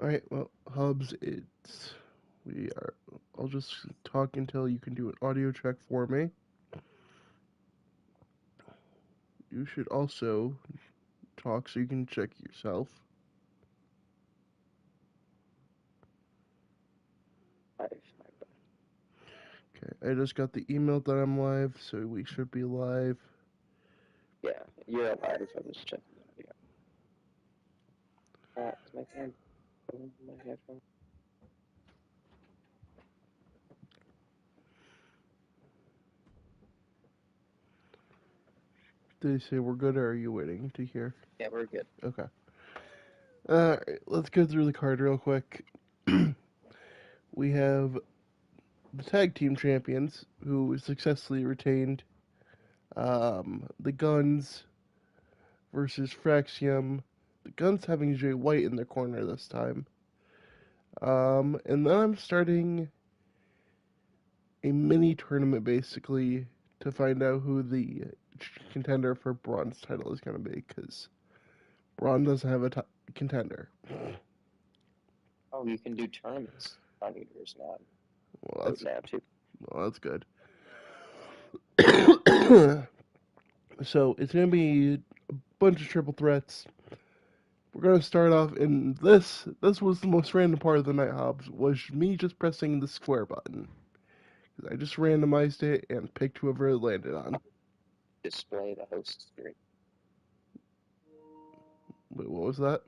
Alright, well, Hubs, we are, I'll just talk until you can do an audio check for me. You should also talk so you can check yourself. Okay, I just got the email that I'm live, so we should be live. Yeah, you're alive. I was checking the audio. Is my hand my headphone? Did they say we're good, or are you waiting to hear? Yeah, we're good. Okay. Alright, let's go through the card real quick. We have the tag team champions who successfully retained the Guns versus Fraxium. The Guns having Jay White in their corner this time. And then I'm starting a mini tournament basically to find out who the contender for Braun's title is going to be, because Braun doesn't have a contender. Oh, you can do tournaments on yours now. Well, that's Now too. well, that's good. So it's going to be a bunch of triple threats. We're going to start off, and this was the most random part of the night, Hobbs, was me just pressing the square button. I just randomized it and picked whoever it landed on. Display the host screen. Wait, what was that?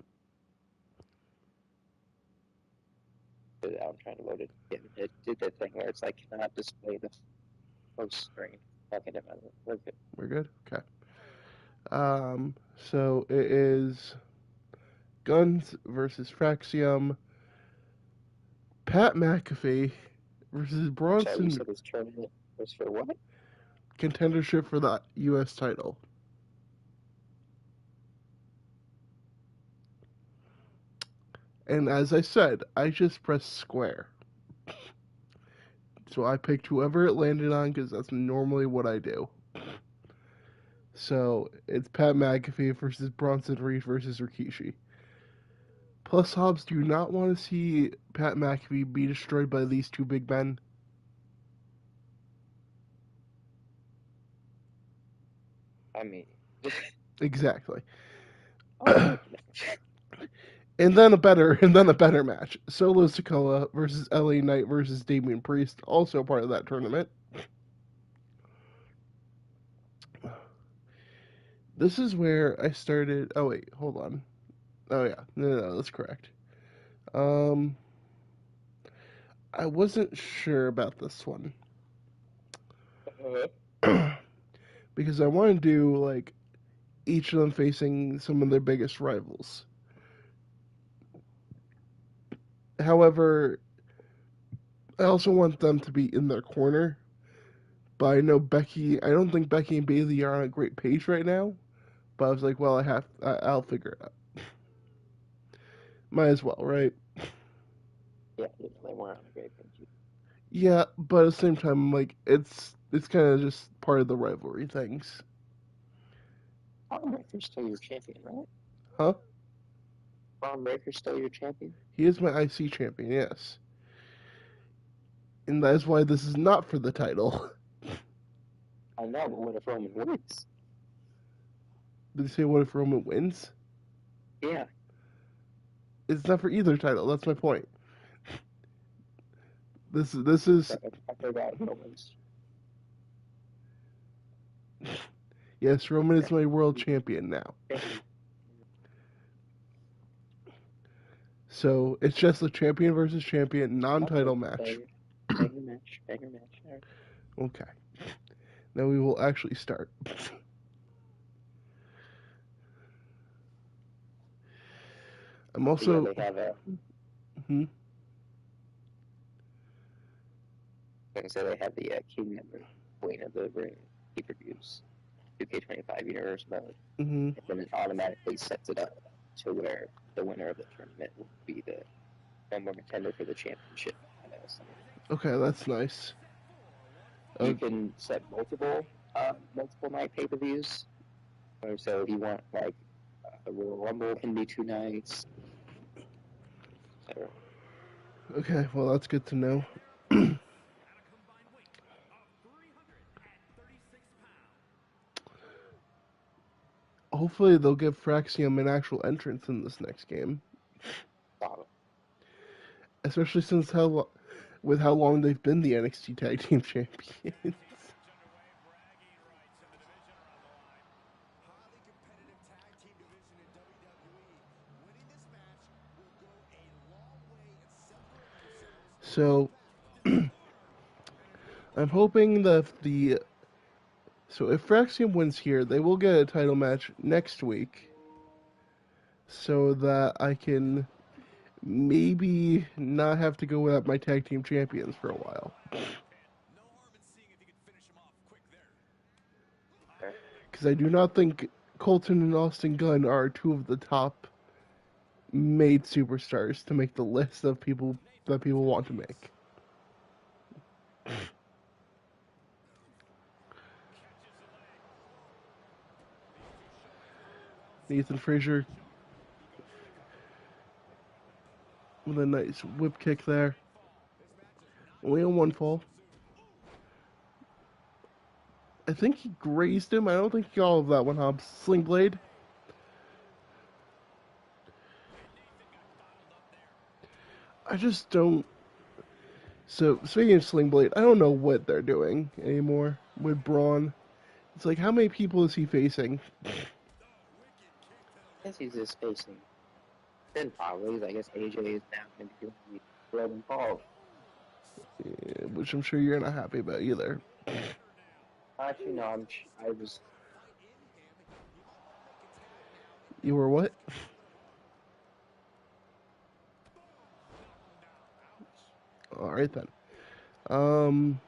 I'm trying to load it. It did that thing where it's like cannot display the host screen. Okay, never mind. We're good. We're good? Okay. So it is Guns versus Fraxium, Pat McAfee versus Sorry, you Bronson, said this tournament was for what? contendership for the U.S. title. And as I said, I just pressed square. So I picked whoever it landed on because that's normally what I do. So it's Pat McAfee versus Bronson Reed versus Rikishi. Plus, Hobbs, do you not want to see Pat McAfee be destroyed by these two big men? I mean, Exactly. oh, And then a better match. Solo Sikoa versus LA Knight versus Damian Priest, also part of that tournament. This is where I started. Oh wait, hold on. Oh yeah, no, that's correct. Um, I wasn't sure about this one because I want to do like each of them facing some of their biggest rivals. However, I also want them to be in their corner. But I know Becky. I don't think Becky and Bailey are on a great pace right now. But I was like, well, I'll figure it out. Might as well, right? yeah, they weren't on a great page. Yeah, but at the same time, like it's kind of just part of the rivalry things, Braun Breaker's still your champion, right? huh? Braun Breaker's still your champion? He is my IC champion, yes, and that is why this is not for the title. I know, but what if Roman wins? Did you say what if Roman wins? Yeah. It's not for either title. That's my point. This is I forgot Roman's. yes, Roman is my world champion now. So it's just a champion versus champion non-title match. Banger match. Banger match. All right. Okay, now we will actually start. I'm So yeah, also. they have a. Hmm, Like I said, they have the King and the Queen of the Ring pay-per-views, 2K25 Universe mode, hmm. and then it automatically sets it up to where the winner of the tournament will be the number one contender for the championship. Okay, that's nice. You can set multiple night pay-per-views. So if you want like the Royal Rumble can be 2 nights. So Okay, well, that's good to know. Hopefully, they'll give Fraxium an actual entrance in this next game, Bottom. especially since with how long they've been the NXT Tag Team Champions. So, I'm hoping that the so if Fraxium wins here, they will get a title match next week, so that I can maybe not have to go without my tag team champions for a while. Okay. Because I do not think Colton and Austin Gunn are two of the top made superstars to make the list of people that people want to make. Nathan Frazier with a nice whip kick there. Only on one fall. I think he grazed him. I don't think he got all of that one, Hobbs. Sling Blade. I just don't. So, speaking of Sling Blade, I don't know what they're doing anymore with Braun. It's like, how many people is he facing? I guess he's just facing Finn probably. I guess AJ is now going to be Logan Paul. Yeah, which I'm sure you're not happy about either. Actually, no. I was. You were what? Alright then. Um.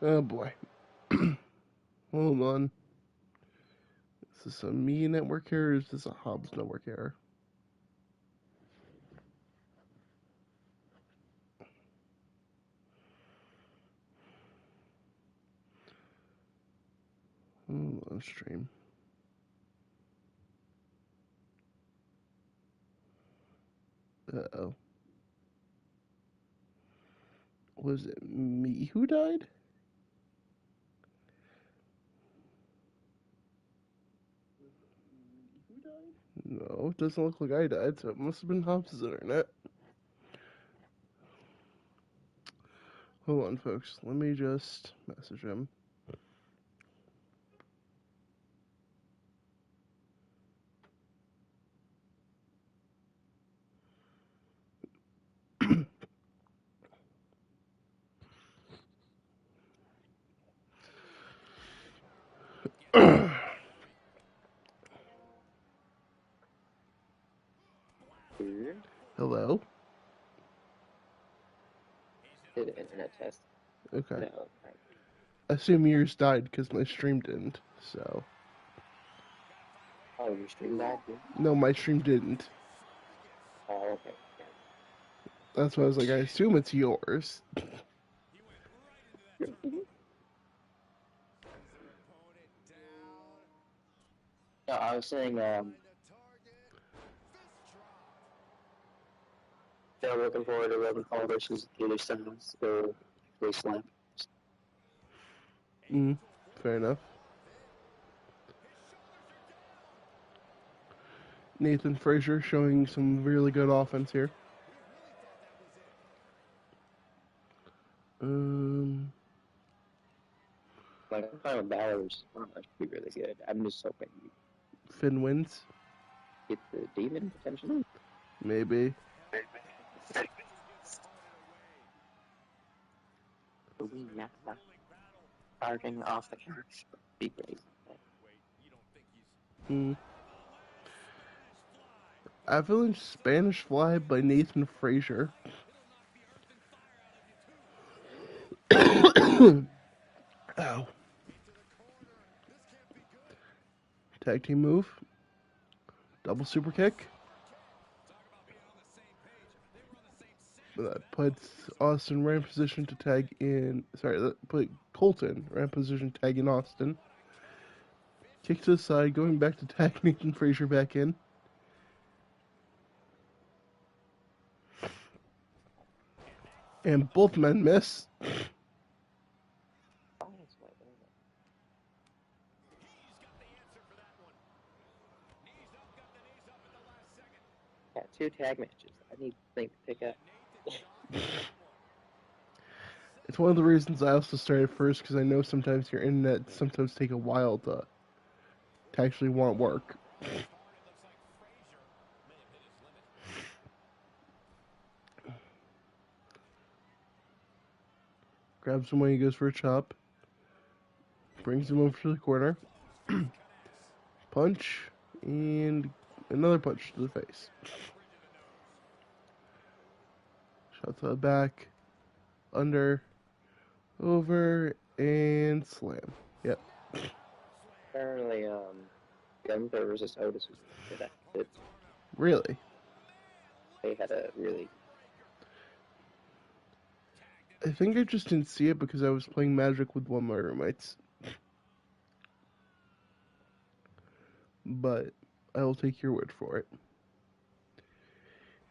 Oh boy. Hold on. Is this a me network error or is this a Hobbs network error? Hold on, stream. Uh oh. Was it me who died? No, it doesn't look like I died, so it must have been Hobbs' internet. Hold on, folks. Let me just message him. Hello? Did an internet test. Okay. No. I assume yours died because my stream didn't, so. Oh, your stream died too? No, my stream didn't. Oh, okay. Yeah. That's why I was like, I assume it's yours. No, I was saying they're looking forward to Logan Paul versus AJ Styles. So they slap. Mm, fair enough. Nathan Frazier showing some really good offense here. Um, Like I'm fine with Balor's. Oh, that should be really good. I'm just hoping you Finn wins, get the demon potentially. maybe. Yeah, starting off the couch would be great. Mm. Avalanche Spanish Fly by Nathan Frazier. Ow. Tag team move. Double super kick. That puts Austin right in position to tag in. Sorry, that put Colton right in position to tag in Austin. Kicks to the side, going back to tag Nathan Frazier back in. And both men miss. Yeah, 2 tag matches. I need to think pick up. It's one of the reasons I also started first because I know sometimes your internet sometimes take a while to actually want work. Grabs him when he goes for a chop. Brings him over to the corner. Punch. And another punch to the face. Shot to the back. Under. Over. And slam. Yep. Apparently, Gunther versus Otis was good. Really? They had a really. I think I just didn't see it because I was playing Magic with one of my roommates. But I will take your word for it.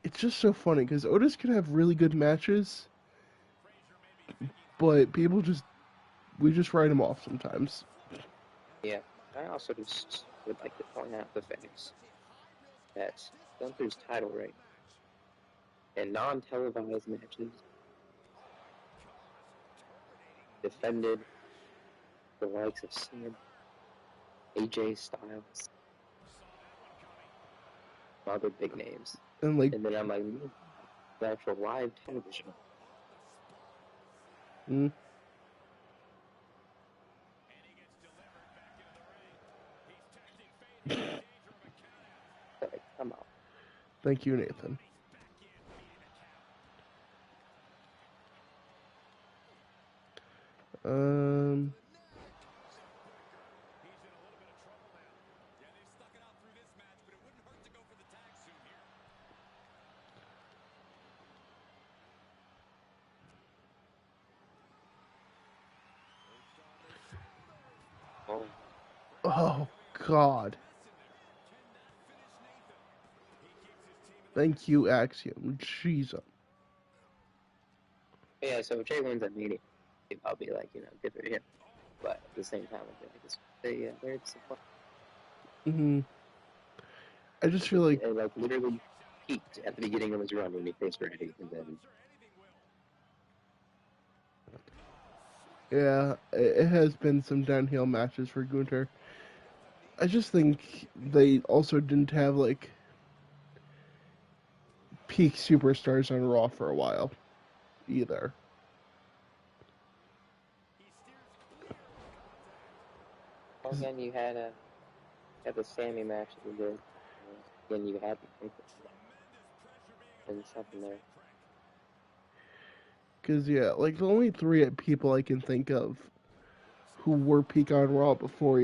It's just so funny because Otis can have really good matches, but we just write him off sometimes. Yeah, I also just would like to point out the fact that Gunther's title reign in non-televised matches defended the likes of Sam, AJ Styles, other big names. And like, And then I'm like, the actual live television. mm, Like, come on. thank you, Nathan. Um, Oh, oh God, thank you, Axiom. Jesus. yeah, so if Jay wins at Mania, I'll be like, good for him. But at the same time, I'll be like, they're disappointed. Hmm. I just feel like, It, like literally peaked at the beginning of his run when he faced Randy, and then yeah, it has been some downhill matches for Gunter. I just think they also didn't have like peak superstars on Raw for a while either. again you had the Sammy match that we did. Again, you had and something there. Because yeah, like the only three people I can think of who were peak on Raw before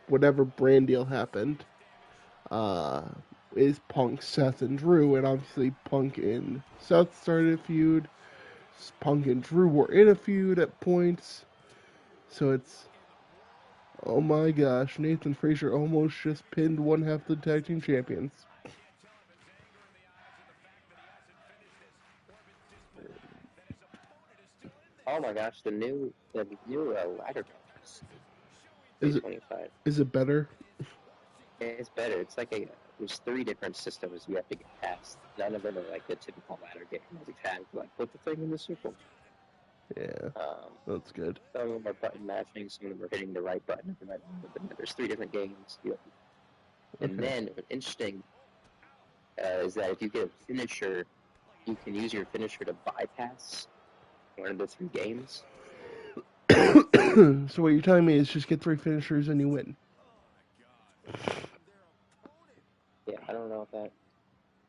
whatever brand deal happened, uh, is Punk, Seth, and Drew, and obviously Punk and Seth started a feud. Punk and Drew were in a feud at points, so it's oh my gosh, Nathan Frazier almost just pinned one half the tag team champions. Oh my gosh, the new ladder matches. Is it 325. is it better? It's better. It's like there's 3 different systems you have to get past. None of them are like the typical ladder game that we've had. Like put the thing in the circle. Yeah, Um, that's good. some of them are button matching. Some of them are hitting the right button at the right moment. But there's 3 different games. And Okay. then what's interesting is that if you get a finisher, you can use your finisher to bypass one of the 3 games. So what you're telling me is just get 3 finishers and you win. Yeah, I don't know if that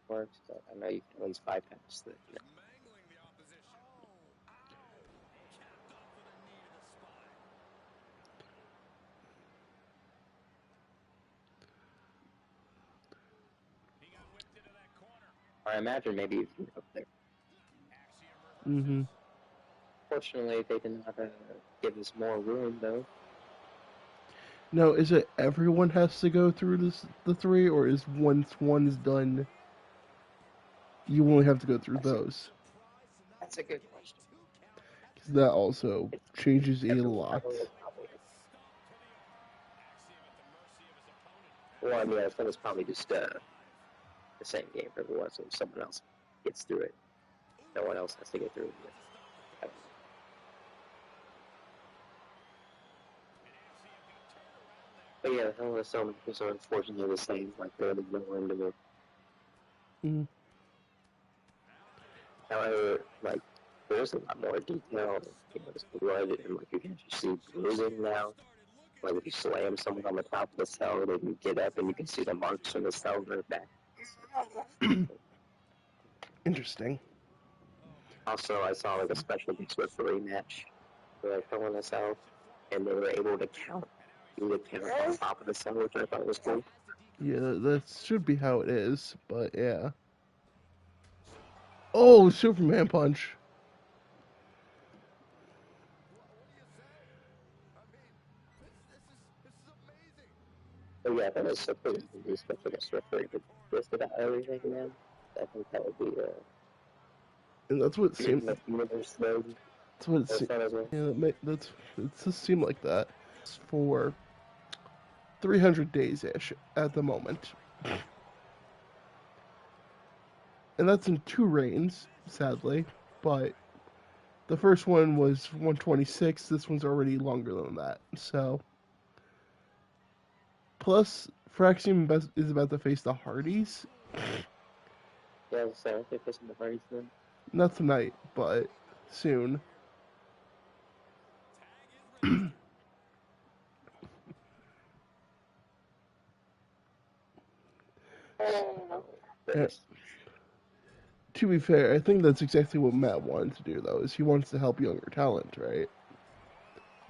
works, but I know you can at least bypass the. I imagine maybe if you're up there. Mm-hmm. Fortunately, they did not give us more room, though. Now, is it everyone has to go through the three, or is once one is done, you only have to go through That's a those? that's a good question. Because that also It's changes a every lot. I would probably. Well, I mean, I think it's probably just the same game for everyone, so if someone else gets through it, no one else has to get through it either. I don't know. But yeah, Hell in a Cell matches are unfortunately the same, like they're the lower end of it. Mm. However, like there's a lot more detail, there's blood and like you can actually see bruising now. Like if you slam someone on the top of the cell, they can get up and you can see the marks from the cell right back. Interesting. Also, I saw like a special guest referee match for like Hell in a Cell, and they were able to do the count on top of the cell, which I thought was cool. Yeah, that should be how it is, but yeah. Oh, Superman punch. But yeah, that was so cool to do special guest referee for just about everything, man. I think that would be And that's what it seemed. the universe mode That's what it or seemed. fun as well. Yeah, that's it just seemed like that for 300 days ish at the moment, and that's in two reigns, sadly. But the first one was 126. This one's already longer than that. So plus, Fraxium is about to face the Hardys. Yeah, so I think this in the party then. Not tonight, but soon. Uh, Goodness. to be fair, I think that's exactly what Matt wanted to do, though. Is he wants to help younger talent, right?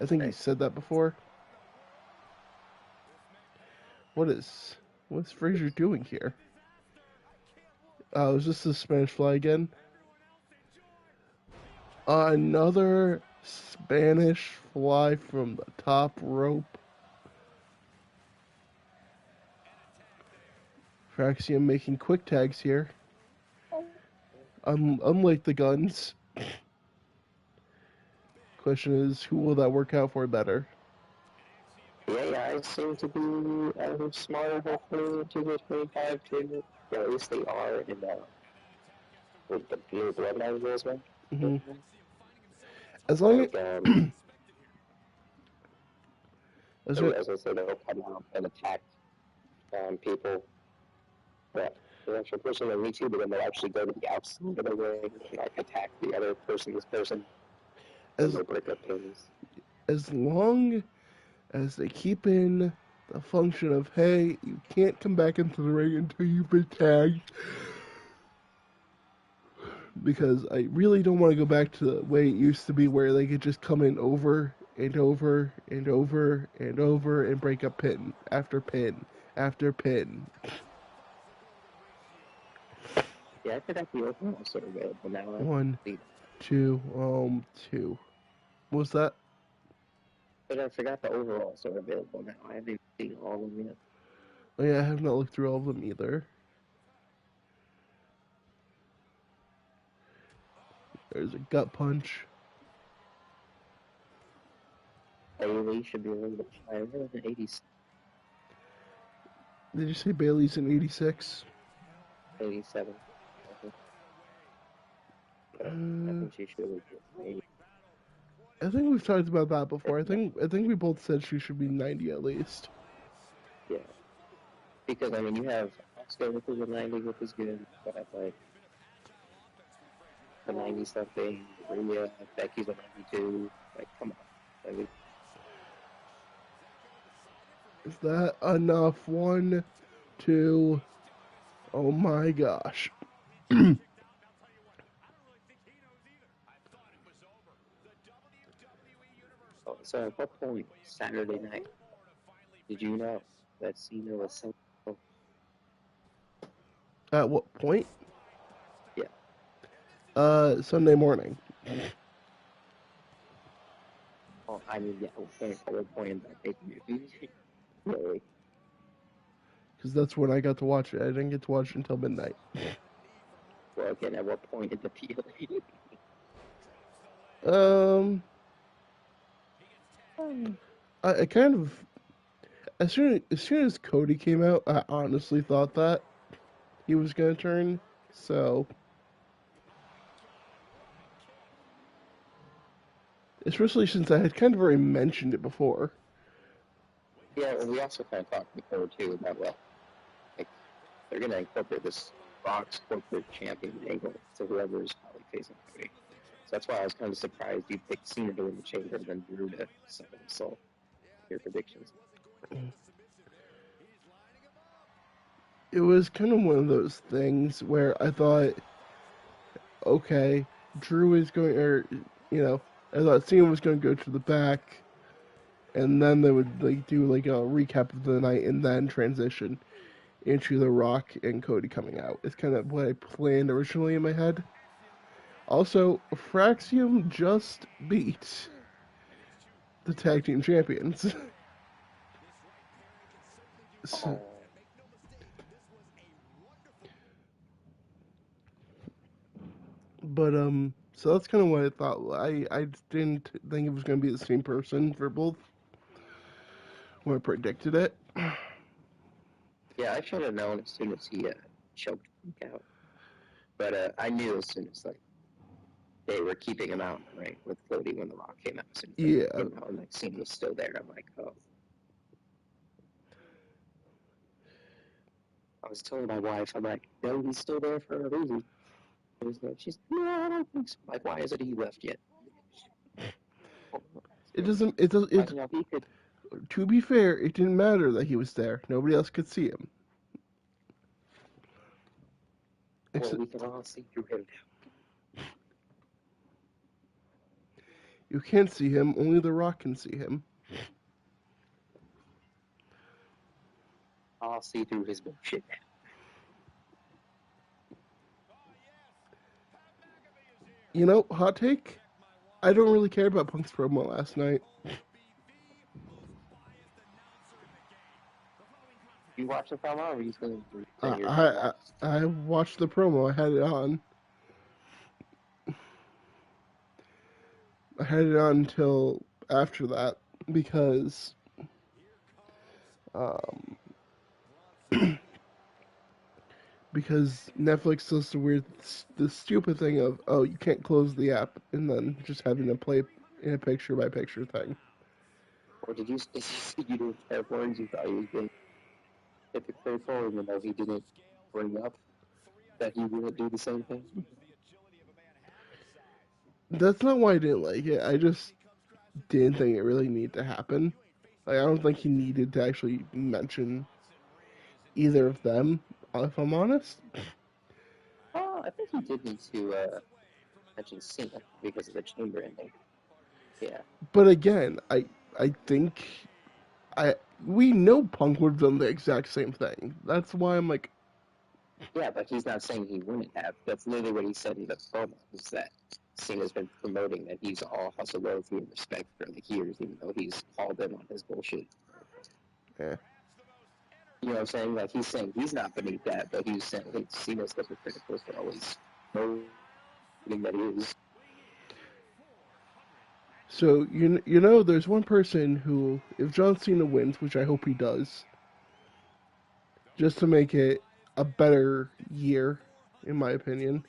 I think he Right. said that before. What is what's Frazier doing here? Is this the Spanish Fly again? Another Spanish Fly from the top rope. Fraxium making quick tags here. Unlike the guns. Question is, who will that work out for better? The AI seem to be smarter, hopefully, to this 25 too. Or at least they are in with the blue bloodline as well. Hmm. As long Like, as so as I said, they'll come out and attack people that the actual person they need to, but then they'll actually go to the outside of the ring and like attack the other person's person, and as they'll break up pins. as long as they keep in the function of, hey, you can't come back into the ring until you've been tagged, because I really don't want to go back to the way it used to be where they could just come in over and over and over and over and break up pin after pin after pin. Yeah, I forgot the overall sort of available now. I One, see, two, two. What was that? but I forgot the overall sort of available now. I haven't seen all of them yet. Oh yeah, I have not looked through all of them either. There's a gut punch. Bailey should be a little bit higher than 86, Did you say Bailey's in 86? 87. I think. But I Uh, think she should be 80. I think we've talked about that before. I think we both said she should be 90 at least. Yeah, because I mean you have Oscar, which is a 90, which is good. But I like the 90 something. Rhea, Becky's a 92. Like, come on. I mean, Is that enough? One, two. Oh my gosh. oh, so at what point Saturday night did you know that Cena was so? Oh, At what point? yeah. Sunday morning. Oh, I mean, yeah. At what point in that pay per view? Really. because that's when I got to watch it. I didn't get to watch it until midnight. Well, again, at what point in the feeling? Um, I kind of as soon as Cody came out, I honestly thought that he was gonna turn. So, especially since I had kind of already mentioned it before. Yeah, well, we also kind of talked before too about well, like they're gonna incorporate this Fox corporate champion angle to whoever's probably facing Cody. So that's why I was kind of surprised you picked Cena to win the chamber and then Drew to settle the soul. Your predictions. It was kind of one of those things where I thought, okay, Drew is going, or I thought Cena was going to go to the back, and then they would like do like a recap of the night, and then transition into The Rock and Cody coming out. It's kind of what I planned originally in my head. Also, Fraxium just beat the tag team champions. so, Oh, so that's kind of what I thought. I didn't think it was going to be the same person for both when I predicted it. yeah, I should have known as soon as he choked Punk out. But I knew as soon as like they were keeping him out, right, with Cody when The Rock came out. As soon as they Yeah, came out and that scene was still there, I'm like, oh. I was telling my wife, I'm like, no, he's still there for a reason. She's like, no, I don't think so. Like, why isn't he left yet? it doesn't. It does. Like, It. he could. To be fair, it didn't matter that he was there. Nobody else could see him. Well, Except we can all see through him you can't see him. Only The Rock can see him. now. All see through his bullshit now. Hot take. I don't really care about Punk's promo last night. You watch the promo, or are you I saying you're gonna I watch? I watched the promo. I had it on. I had it on until after that because um, because Netflix does the stupid thing of, oh, you can't close the app and then just having to play in a picture by picture thing. Or did you see you didn't care for him? You thought he was being hypocritical, even though he didn't bring up that he wouldn't do the same thing? That's not why I didn't like it. I just didn't think it really needed to happen. Like, I don't think he needed to actually mention either of them, if I'm honest. Oh, I think he did need to mention Cena because of the chamber ending. Yeah. But again, I think I we know Punk would have done the exact same thing. That's why I'm like, Yeah, but he's not saying he wouldn't have. That's literally what he said in the promo, is that Cena's been promoting that he's all hustle loyalty and respect for like years, even though he's called him on his bullshit. eh. You know what I'm saying? Like, he's saying he's not beneath that, but he's saying hey, Cena's hypocritical for always promoting that he is. So there's one person who, if John Cena wins, which I hope he does, just to make it a better year, in my opinion,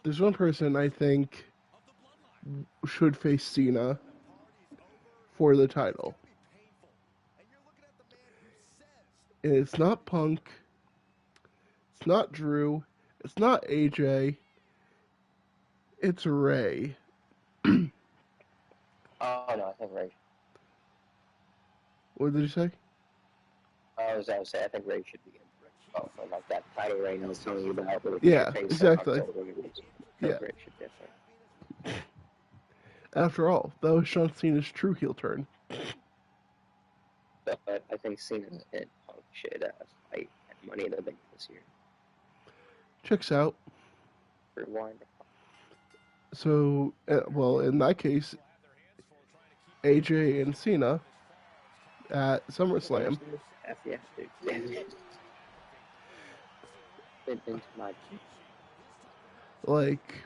there's one person I think should face Cena for the title, and it's not Punk, it's not Drew, it's not AJ, it's Ray. Oh, no, I think Ray. What did you say? I was going to say, I think Ray should be in. Oh, for like that title reign I was telling you about, where he should Yeah, face exactly. October. I Yeah. think Ray should definitely. After all, that was John Cena's true heel turn. But I think Cena and Punk should fight at Money in the Bank this year. Checks out. Rewind. So, well, in that case, AJ and Cena, at SummerSlam. SummerSlam? Yeah, dude. Fit into my Like,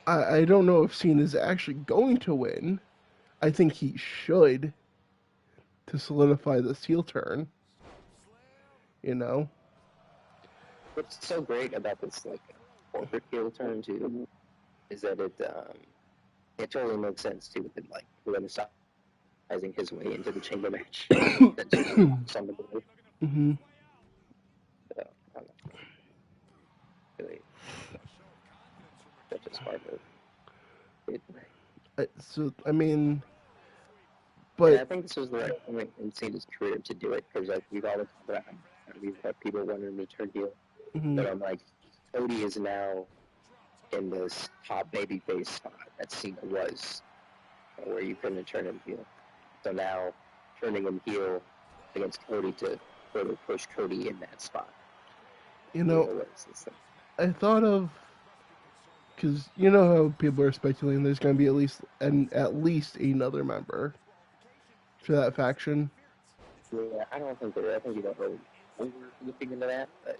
I don't know if Cena's actually going to win. I think he should to solidify this heel turn. You know, What's so great about this like corporate heel turn too is that it totally makes sense too with it like politicizing his way into the chamber match that just knocks on the door. hmm So I don't know, really such a smart move. so I mean, And but I think this was the right point in Cena's career to do it because like we've always talked about we've had people wanting him to turn heel, mhm, but I'm like Cody is now in this top babyface spot that Cena was, where you couldn't turn him heel. So now turning him heel against Cody to further push Cody in that spot. you You know, know, what is this thing? I thought of because you know how people are speculating there's going to be at least another member for that faction. Yeah, I don't think I think you don't really looking into that, but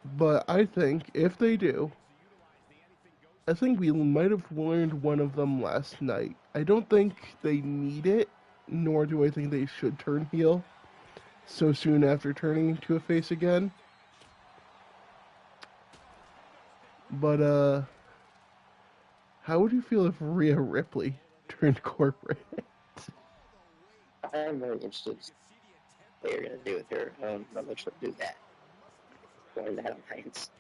But I think if they do, I think we might have learned one of them last night. I don't think they need it, nor do I think they should turn heel so soon after turning to a face again. But how would you feel if Rhea Ripley turned corporate? I am very interested in what they're going to do with her. Not much to do that. Going that alliance.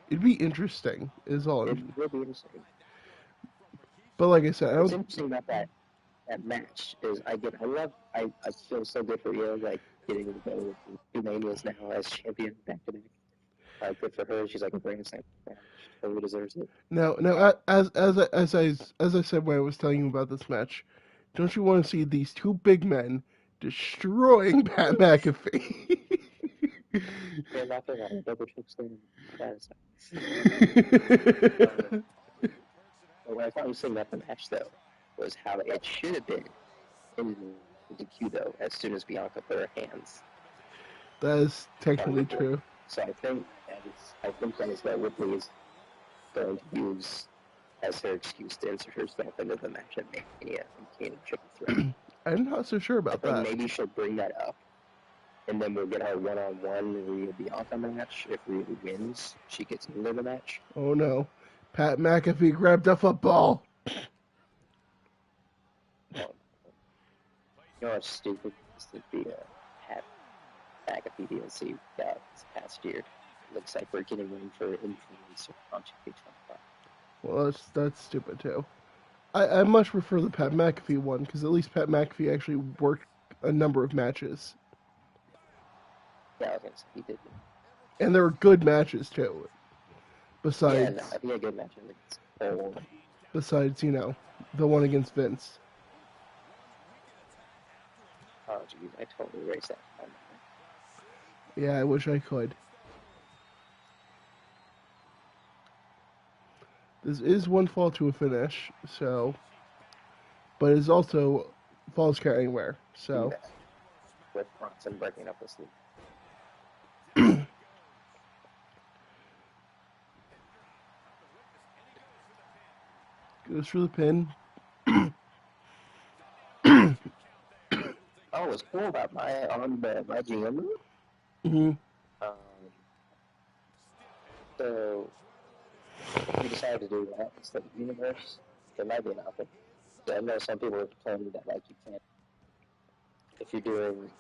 It'd be interesting, is all. It will be interesting. But like I said, I What's don't. interesting about that match is I feel so good for Rio, like getting to go with two manias now as champion back to back. Good for her. She's like a grand slam. She totally deserves it. Now, as I said when I was telling you about this match, don't you want to see these two big men destroying Pat McAfee? They're not going on a double choke slam. Um, but what I thought was saying about the match though was how it should have been in the DQ though as soon as Bianca put her hands That is on technically Ripley. true. So I think that is what Ripley is going to use as her excuse to insert herself into the match at Mania and Kane Triple Threat. I'm not so sure I about think that. maybe she'll bring that up, and then we'll get our one-on-one Rhea Bianca match. If Rhea wins, she gets into the match. Oh no. Pat McAfee grabbed a football. Um, you know how stupid this would be Pat McAfee DLC this past year. Looks like we're getting ready for influencer on 2K25. Well, that's stupid too. I much prefer the Pat McAfee one because at least Pat McAfee actually worked a number of matches, Yeah, I was gonna say he did. and they were good matches too. Yeah, no, Besides, he had a good match against Cole. the one against Vince. Oh, geez, I totally erased that. Yeah, I wish I could. This is one fall to a finish, so, but it's also falls count anywhere. See So, that with Bronson breaking up this league. goes for the pin. Oh, what's cool about my GM? hmm Um, so we decided to do that instead of universe. There might be an option. So I know some people are complaining that like you can't if you're doing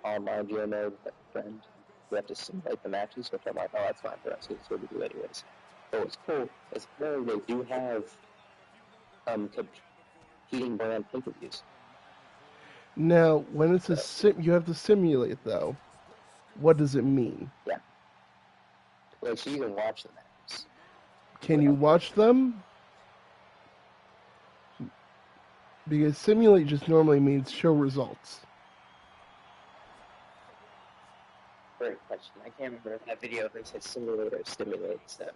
online GM mode with a friend, you have to simulate the matches, which I'm like, oh, that's fine for us. It's what we do anyways. But what's cool is apparently they do have competing brand pay-per-views. Now, when it's a So sim, you have to simulate though. What does it mean? yeah, like so you can watch the matches Can you without playing. watch them? Because simulate just normally means show results. Great question. I can't remember if that video if it said simulate or stimulate, so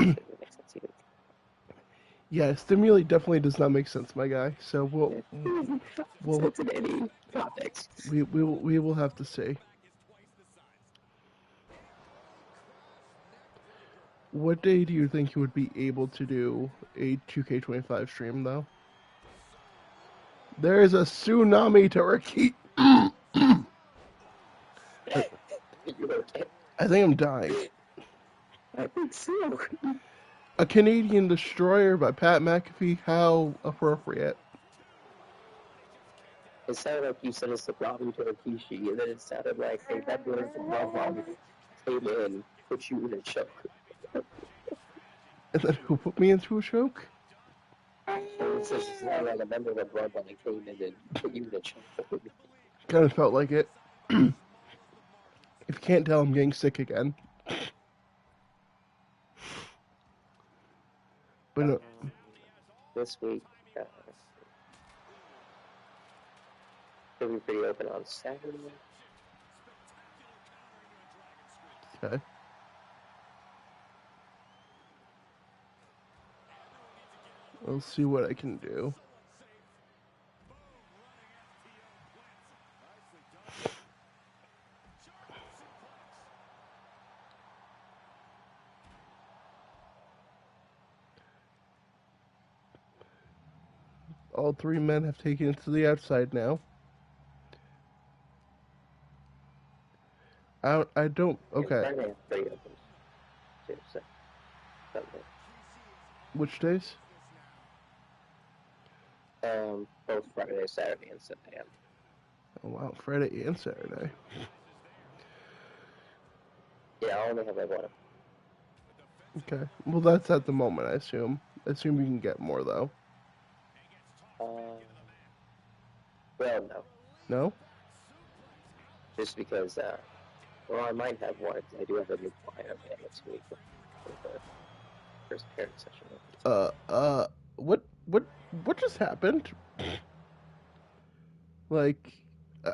it makes sense either Yeah, stimulate definitely does not make sense, my guy. So It we'll doesn't make we'll sense in any context. we will have to see. What day do you think you would be able to do a 2K25 stream though? There is a tsunami to repeat. I, You okay? I think I'm dying. I think so. A Canadian Destroyer by Pat McAfee. How appropriate. It sounded like you said it's a Robbie to a Kishi, and then it sounded like a member of the Bloodline came in, put you in a choke. And then who put me into a choke? It says it sounded like a member of the Bloodline came in and put you in a choke. Kind of felt like it. If you can't tell, I'm getting sick again. But Um, this week, uh, it'll be pretty open on Saturday. okay. I'll see what I can do. All three men have taken it to the outside now. I don't. And Okay. Friday, I'm pretty open too, so Sunday. Which days? Both Friday, Saturday, and Sunday. Oh wow, Friday and Saturday. Yeah, I only have like one. Okay. Well, that's at the moment, I assume. I assume you can get more though. Uh, well, no, No? just because. Well, I might have one because I do have a new client next week for the first parent session. Uh, uh, what, what just happened? Like,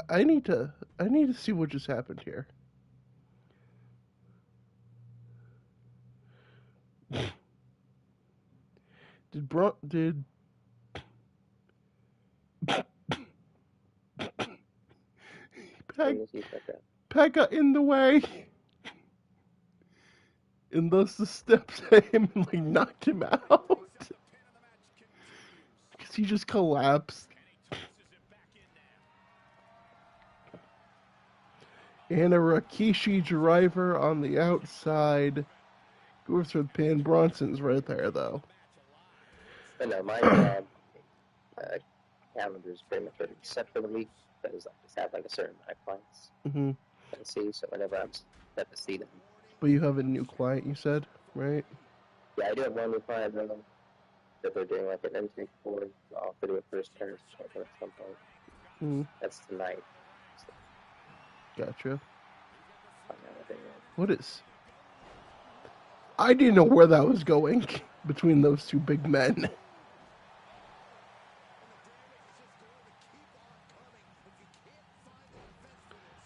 I need to see what just happened here. Did Peg, Peg got in the way, and thus the steps at him and like knocked him out? Because he just collapsed. And a Rikishi driver on the outside. Goes for the pin. Bronson's right there, though. But no, my uh, calendar is pretty much already set for the week because I just have like a certain amount of clients hmm that I see. So whenever I'm set to see them, But you have a new client, you said, right? yeah, I do have one new client that they're doing like an intake for. I'll have to do a first parent session at some point. Mm, That's tonight. So gotcha. find out what they want. What is? I didn't know where that was going between those two big men.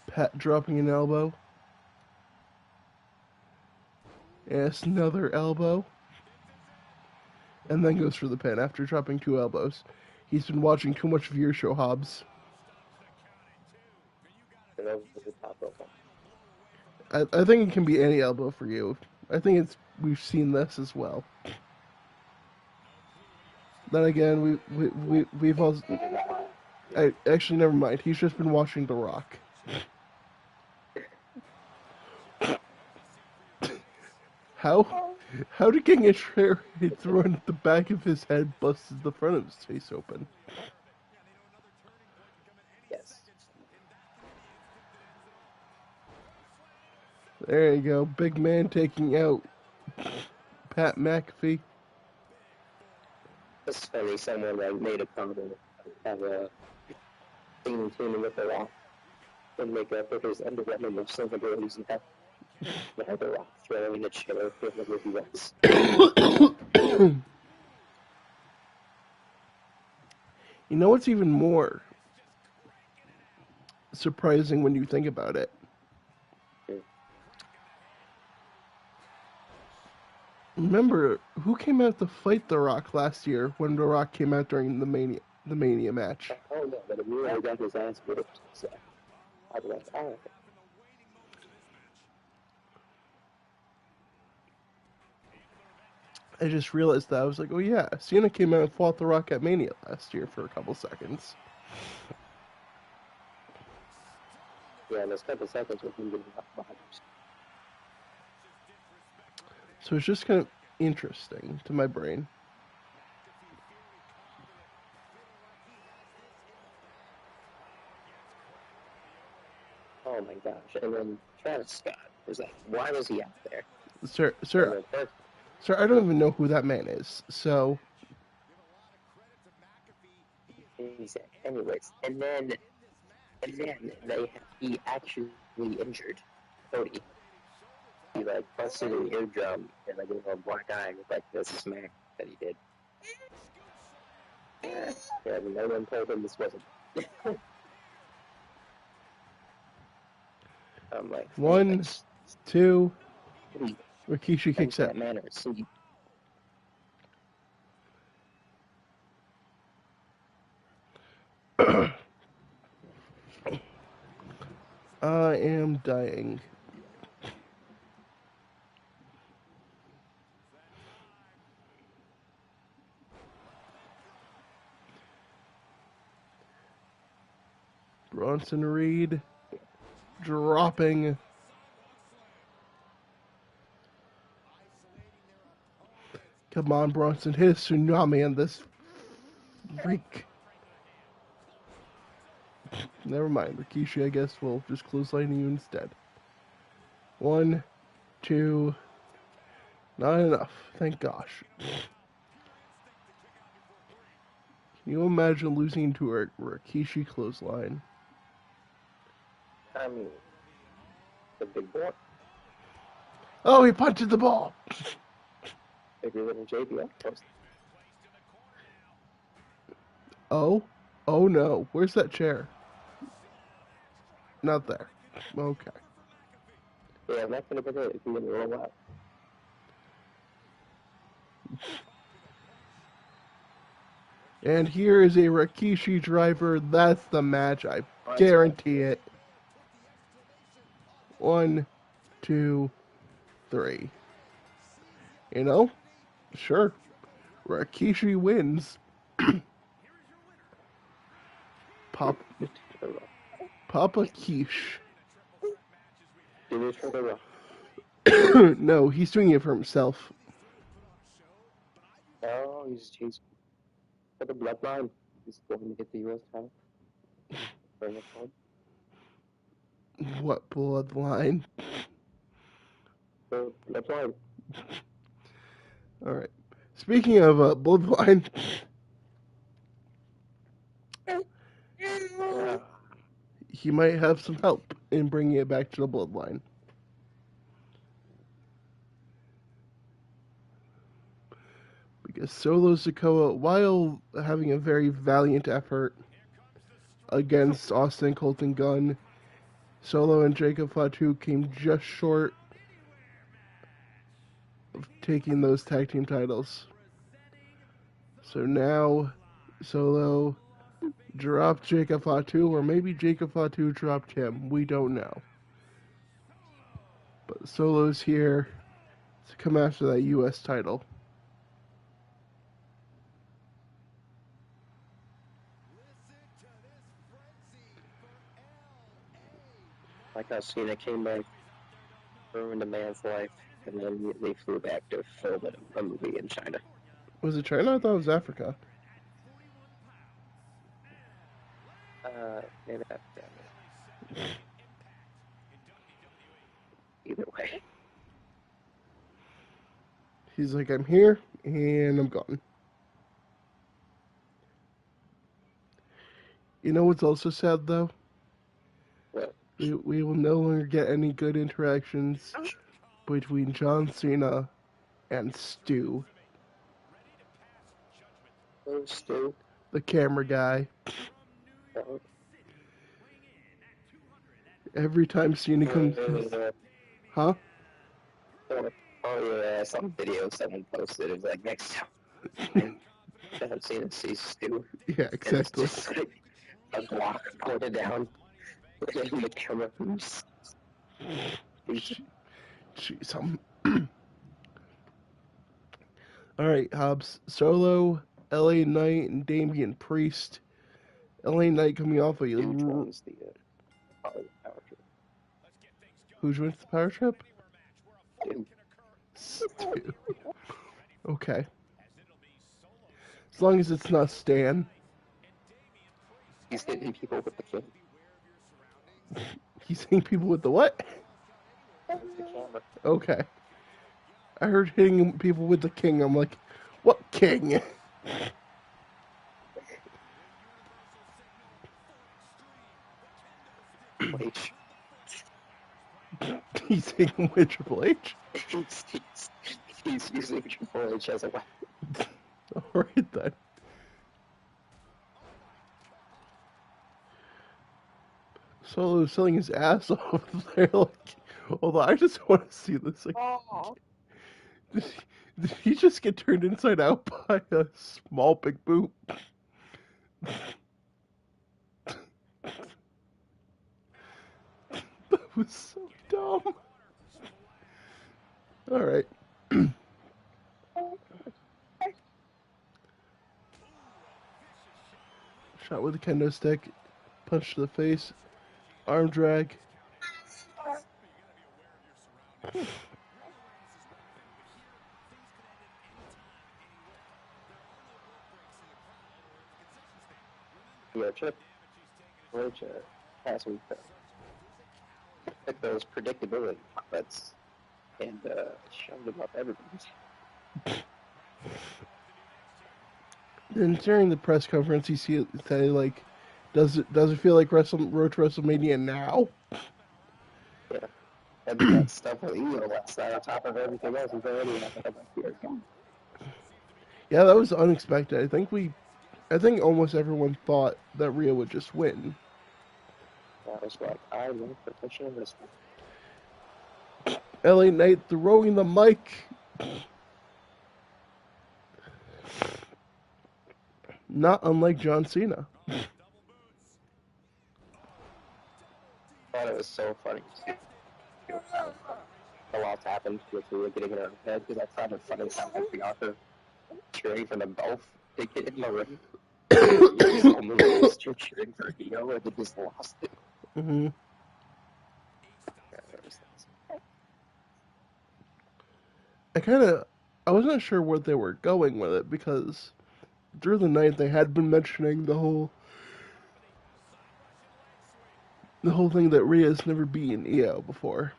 Pat dropping an elbow. Yes, another elbow. And then goes for the pin after dropping two elbows. He's been watching too much Veer Show Hobbs. And over the top rope. I think it can be any elbow for you. I think it's we've seen this as well. Then again, we've also. Actually, never mind. He's just been watching The Rock. How how did getting a chair hit thrown at the back of his head busts the front of his face open? Yes. There you go, big man taking out Pat McAfee. It's funny. Someone like made a comment. Have a theme tuning with the rock and make up with his underwhelming wrestling abilities and have the rock throwing a chair for the US. You know what's even more surprising when you think about it? Remember who came out to fight The Rock last year when The Rock came out during the Mania match? Oh no, but Emilio got his ass whipped. So I was like, all right. I just realized that. I was like, oh yeah, Cena came out and fought The Rock at Mania last year for a couple seconds. Yeah, in those couple seconds with him getting knocked behind. So it's just kind of interesting to my brain. Oh my gosh! And then Travis Scott was like, why was he out there? Sir, And sir, then first, sir, I don't even know who that man is. So, he said, anyways, and then he actually injured Cody. He like busted an eardrum and like a black eye with like this smack that he did. Yeah, no one told him this wasn't. I'm like, man, like, 1, 2, he Rikishi brings kicks out. that man or see. I am dying. Bronson Reed dropping. Come on, Bronson, hit a tsunami on this freak. Never mind, Rikishi, I guess we'll just clothesline you instead. 1, 2, not enough. Thank gosh. Can you imagine losing to a Rikishi clothesline? I mean, the big boy, Oh, he punted the ball. bigger than JBL. Oh, oh no. Where's that chair? Not there. Okay. Yeah, that could have been it if he didn't roll out. And here is a Rikishi driver. That's the match. I guarantee it. 1, 2, 3. You know? Sure. Rikishi wins. Pop, Papa Quiche. Do it for the Rock. No, he's doing it for himself. Oh, he's for the bloodline. He's going to get the U.S. title. Bring it home. What bloodline? The bloodline. All right. Speaking of bloodline, Yeah. he might have some help in bringing it back to the bloodline. Because Solo Sikoa, while having a very valiant effort against Austin Colton Gunn, Solo and Jacob Fatu came just short of taking those tag team titles. So now Solo dropped Jacob Fatu, or maybe Jacob Fatu dropped him. We don't know. But Solo's here to come after that U.S. title. Like how Cena came back, ruined a man's life, and then immediately flew back to film a movie in China. Was it China? I thought it was Africa. Maybe that. Either way. He's like, I'm here, and I'm gone. You know what's also sad, though? Well, We will no longer get any good interactions between John Cena and Stu, oh, Stu. the camera guy. Uh, Every time Cena comes, huh? Oh yeah, some video someone posted. It was like next time John Cena sees Stu, Yeah, and it's exactly. just like a Glock pointed down, and the camera moves. Jeez, all right, Hobbs. Solo, LA Knight, and Damian Priest. LA Knight coming off a Dude joins the power trip. who's wins the power trip? Dude, Stu. Okay, as long as it's not Stan. he's hitting people with the king, He's hitting people with the what? with the camera. Okay, I heard hitting people with the king. I'm like, what king? H. He's hitting with Triple H. he's, he's using Triple H as a weapon. All right then. Solo selling his ass off there. Like, although I just want to see this. Like, Oh. did he just get turned inside out by a small big boot? That was so dumb. All right. Shot with a kendo stick. Punch to the face. Arm drag. Yeah, Triple H last week took those predictability bets and shoved them up everybody's. Then during the press conference, you see it say like, does it feel like Road to WrestleMania now? Yeah, and then that stuff with Ego last night on top of everything else is already happening. Yeah, that was unexpected. I think almost everyone thought that Rhea would just win. I was like, I love professional wrestling. LA Knight throwing the mic. Not unlike John Cena. I thought it was so funny a lot's happened with Rhea getting in her head because I found it funny how like Bianca cheering for them both to get in the ring. Rhea's only still cheering for Ego and they just lost it. Mm-hmm. I wasn't sure where they were going with it because through the night they had been mentioning the whole thing that Rhea's never beaten Io before.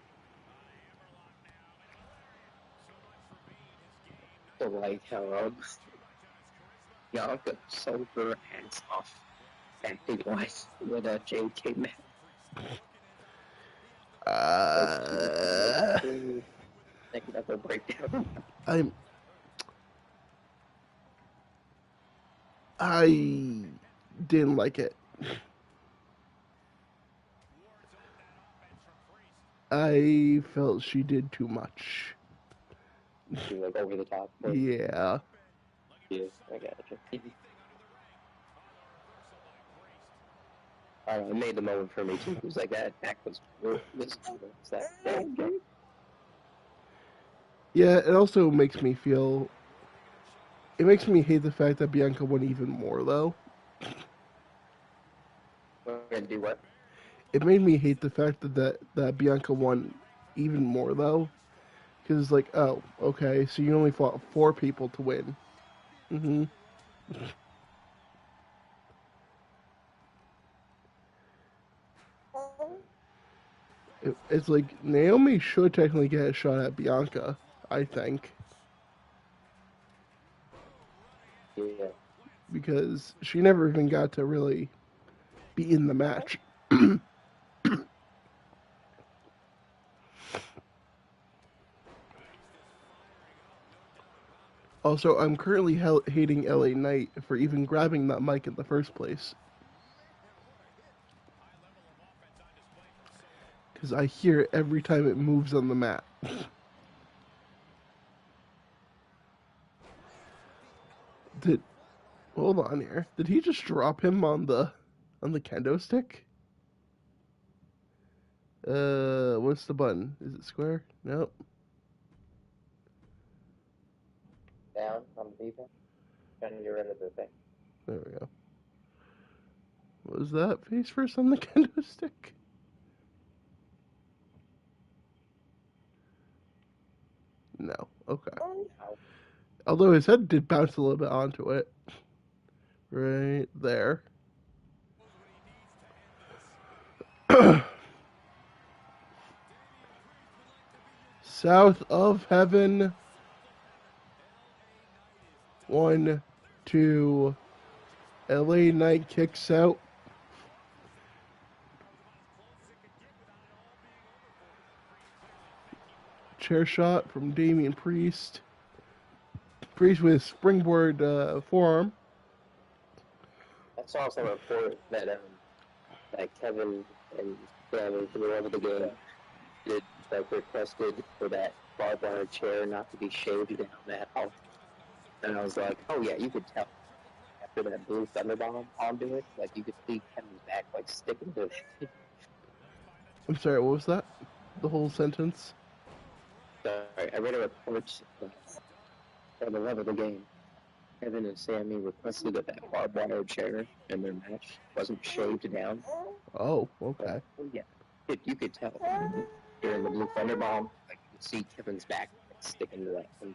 So like how Bianca sold her ass off acting wise with Jade came in. Those two Uh, making up a breakdown. I'm I didn't like it. I felt she did too much. Like over the top. But Yeah. yeah, I got it. It made the moment for me too. It was like that act was that damn game. Yeah, it also makes me feel. It makes me hate the fact that Bianca won even more, though. We're gonna do what? It made me hate the fact that Bianca won even more, though. Because it's like, oh, okay, so you only fought 4 people to win. Mm-hmm. It's like Naomi should technically get a shot at Bianca, I think, Yeah. because she never even got to really be in the match. Also, I'm currently hating LA Knight for even grabbing that mic in the first place. Because I hear it every time it moves on the mat. Did hold on here? Did he just drop him on the kendo stick? What's the button? Is it square? Nope. Down on the defense. Trying to get rid of the thing. There we go. Was that face first on the kendo stick? No. Okay. No. Although his head did bounce a little bit onto it. Right there. South of heaven. 1, 2. LA Knight kicks out. Chair shot from Damian Priest. Priest with springboard forearm. I saw some report that Kevin and Sammy from the end of the game did requested for that barbed wire chair not to be shaved down at all. And I was like, oh yeah, you could tell after that blue thunderbomb onto it, like you could see Kevin's back like sticking to it. I'm sorry, what was that? The whole sentence? Sorry, I read a report on the love of the game. Kevin and Sammy requested that barbed wire chair in their match wasn't shaved down. Oh, okay. Yeah, you could tell during the blue thunderbomb, like you could see Kevin's back like, sticking to that thing.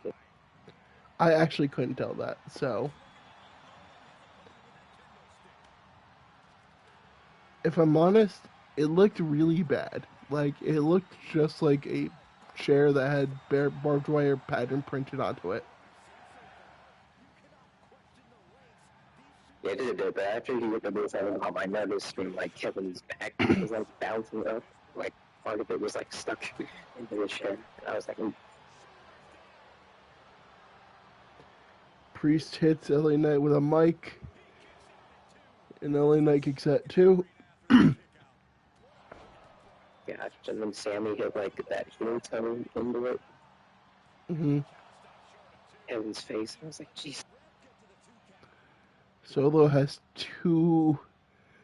I actually couldn't tell that, so. If I'm honest, it looked really bad. Like, it looked just like a chair that had barbed wire pattern printed onto it. Yeah, it did a bit, but after he hit the blue thunderbomb, I noticed from like Kevin's back was like bouncing up, like part of it was like stuck into the chair. And I was like, Priest hits LA Knight with a mic, and LA Knight kicks that too. gosh. And then Sammy hit like that heel toe into it, Mm-hmm. Kevin's face. I was like, jeez. Solo has 2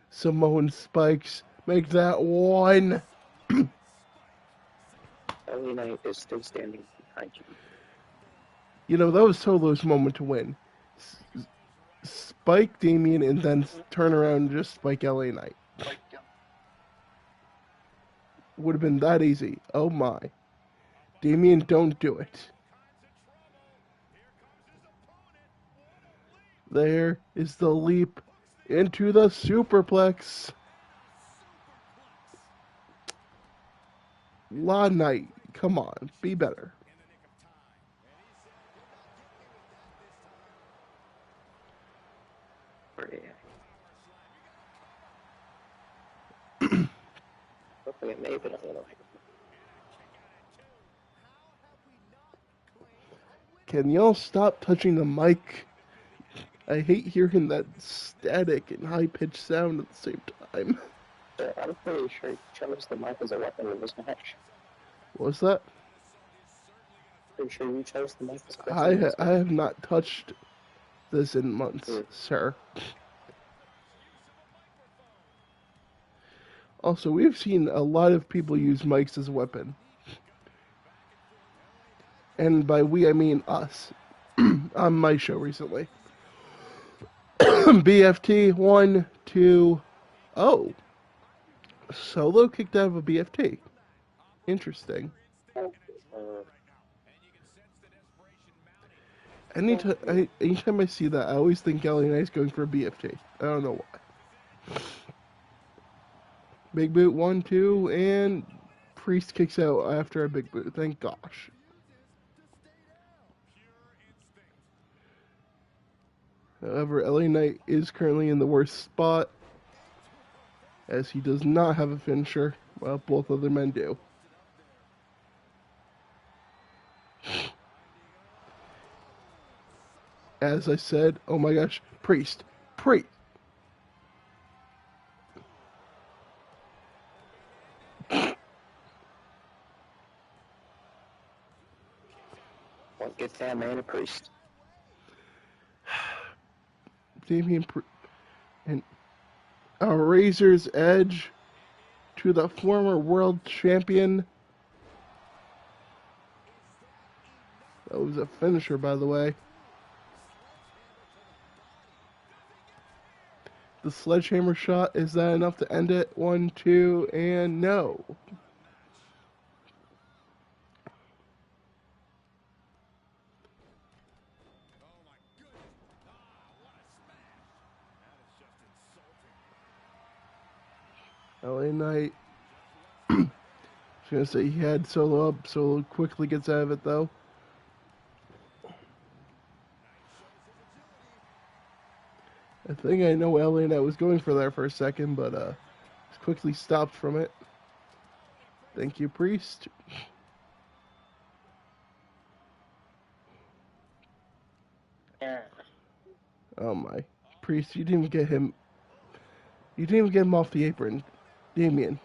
Samoan spikes. Make that 1. LA Knight is still standing behind you. You know, that was Solo's moment to win. Spike Damien and then turn around and just spike LA Knight. Would have been that easy. Oh my. Damien, don't do it. There is the leap into the superplex. La Knight, come on, be better. Hopefully it may have been a little. Can y'all stop touching the mic? I hate hearing that static and high pitched sound at the same time. I'm pretty sure he chose the mic as a weapon in this match. What was that? Pretty sure you chose the mic as a weapon. I have not touched this in months, sir. Also, we've seen a lot of people use mics as a weapon. And by we, I mean us. On my show recently. BFT, 1, 2, oh. Solo kicked out of a BFT. Interesting. Anytime I see that, I always think LA Knight's going for a BFT. I don't know why. Big boot, 1, 2, and Priest kicks out after a big boot. Thank gosh. However, LA Knight is currently in the worst spot, as he does not have a finisher, while both other men do. As I said, oh my gosh, Priest. Well, get that man a Priest. Damian and a razor's edge to the former world champion. That was a finisher, by the way. The sledgehammer shot, is that enough to end it? 1, 2, and no. LA Knight. I was gonna say he had Solo up. Solo quickly gets out of it though. I think I know LA Knight was going for there for a second, but quickly stopped from it. Thank you, Priest. Yeah. Oh my, Priest, you didn't even get him. You didn't even get him off the apron, Damien.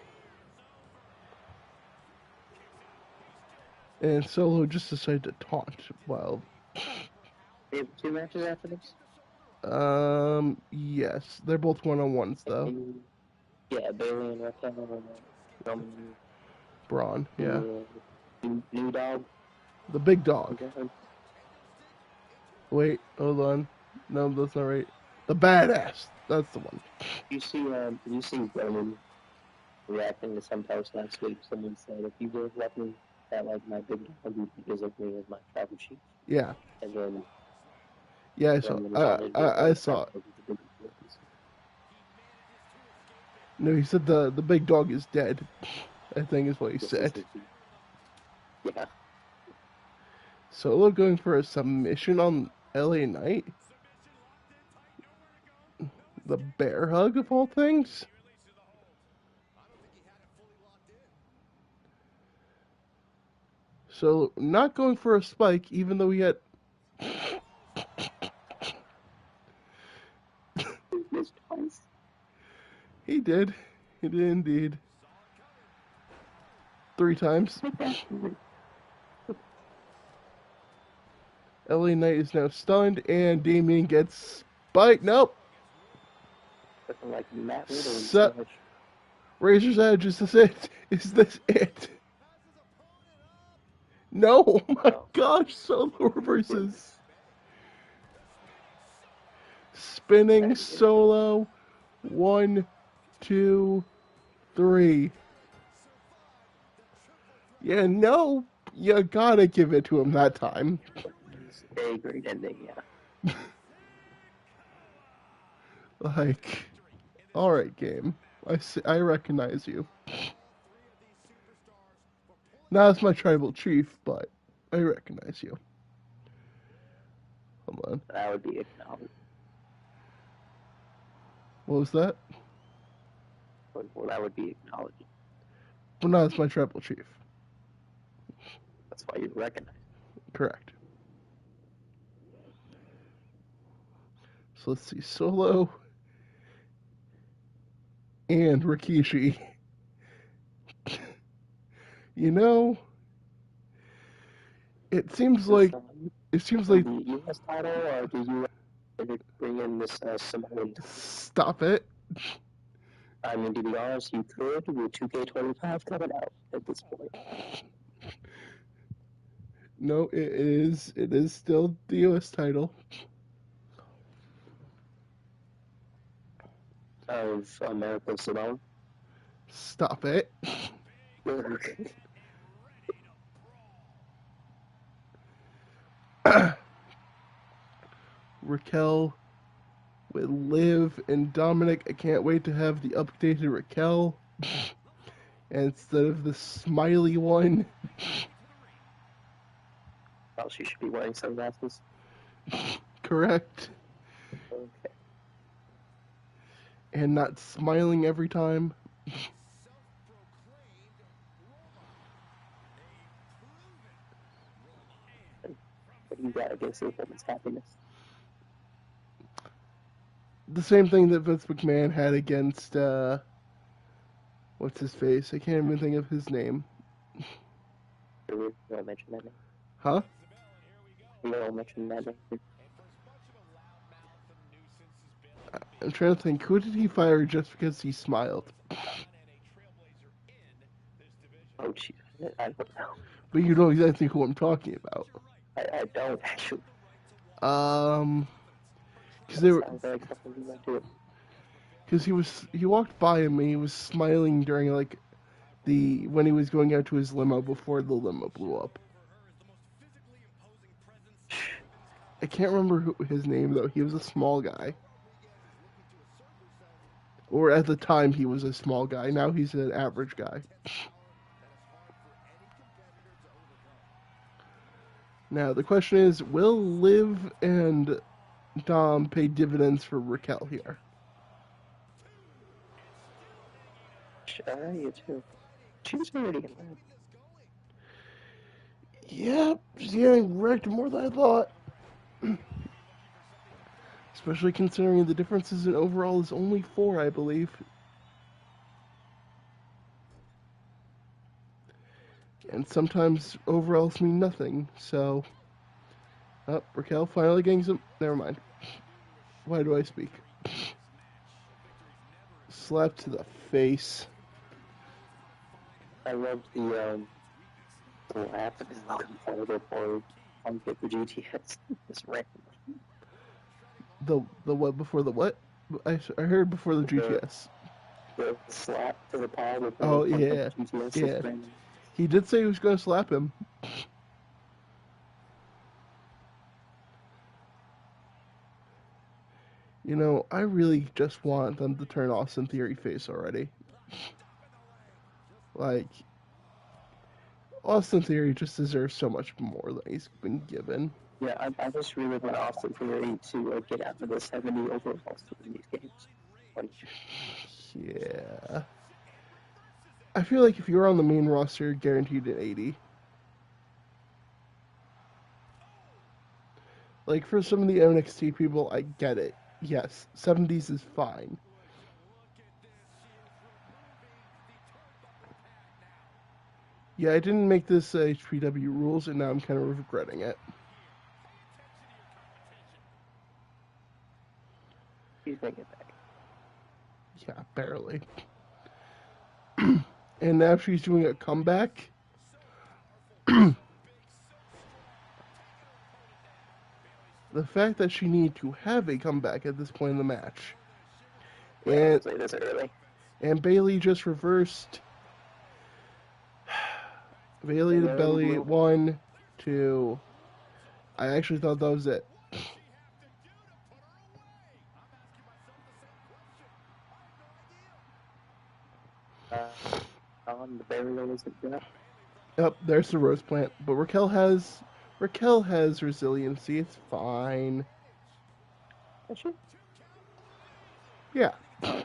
And Solo just decided to taunt. Well, They have 2 matches after this? yes, they're both one-on-ones though. Yeah, Bailey and Raquel and Roman. Braun, yeah, New dog. the big dog. Wait, hold on. No, that's not right. The badass. That's the one. Did you see Roman reacting to some post last week? Someone said, if you were looking at like my big dog, you'd be designated as my tribal chief. Yeah, And then yeah, I saw. Roman responded with, I saw it. No, he said the big dog is dead. I think is what he said. Yeah. Solo going for a submission on LA Knight. The bear hug of all things. So not going for a spike, even though he had. He did. He did indeed. 3 times. LA Knight is now stunned, and Damien gets spiked. Nope. Looking like Matt Riddle. So, Razor's Edge, is this it? Is this it? No, oh my gosh, Solo reverses. Spinning Solo. 1, 2, 3. Yeah, no, you gotta give it to him that time. A great ending, yeah. Like, alright, game. I recognize you. Not as my tribal chief, but I recognize you. Hold on. That would be acknowledged. What was that? Well, that would be acknowledged. But not as my tribal chief. That's why you recognize. Correct. So let's see. Solo and Rikishi. You know, it seems like the U.S. title, or do you bring in this Samoan title? Stop it. I mean, to be honest, you could with 2K25 coming out at this point. No, it is. It is still the U.S. title Of American Samoa. Stop it. Raquel with Liv and Dominic. I can't wait to have the updated Raquel instead of the smiley one. Well, she should be wearing sunglasses. Correct. Okay. And not smiling every time. What do you got against a woman's happiness? The same thing that Vince McMahon had against what's his face? I can't even think of his name. You don't mention that name. Huh? You don't mention that name. I'm trying to think, who did he fire just because he smiled? Oh, gee, I don't know. But you know exactly who I'm talking about. I don't actually. Um, because they That were, sounds like something you might do. because he walked by him and he was smiling during like the when he was going out to his limo before the limo blew up. I can't remember his name though. He was a small guy, or at the time he was a small guy. Now he's an average guy. Now the question is, will Liv and Dom pay dividends for Raquel here? You too. She's already in that. Yep, she's getting wrecked more than I thought. Especially considering the differences in overall is only 4, I believe. And sometimes overalls mean nothing, so... Oh, Raquel finally getting some... Never mind. Why do I speak? Slap to the face. I loved the laugh of his Logan Paul before get the GTS. Just randomly. The what before the what? I heard before the The, GTS. the slap to the Paul before Oh, Punk yeah. the GTS just Yeah. randomly. He did say he was going to slap him. You know, I really just want them to turn Austin Theory face already. Like, Austin Theory just deserves so much more than he's been given. Yeah, I just really want Austin Theory to get out of the 70 overalls in these games. Like, Yeah. I feel like if you're on the main roster, you're guaranteed an 80. Like, for some of the NXT people, I get it. Yes, 70s is fine. Yeah, I didn't make this HPW rules, and now I'm kind of regretting it. he's bringing it back. Yeah, barely. And now she's doing a comeback. The fact that she needed to have a comeback at this point in the match. Yeah, And honestly, this early. and Bailey just reversed. Bailey to belly, 1, 2. I actually thought that was it. The burial is a Yep, there's the rose plant. But Raquel has resiliency. It's fine. Actually, Yeah. okay.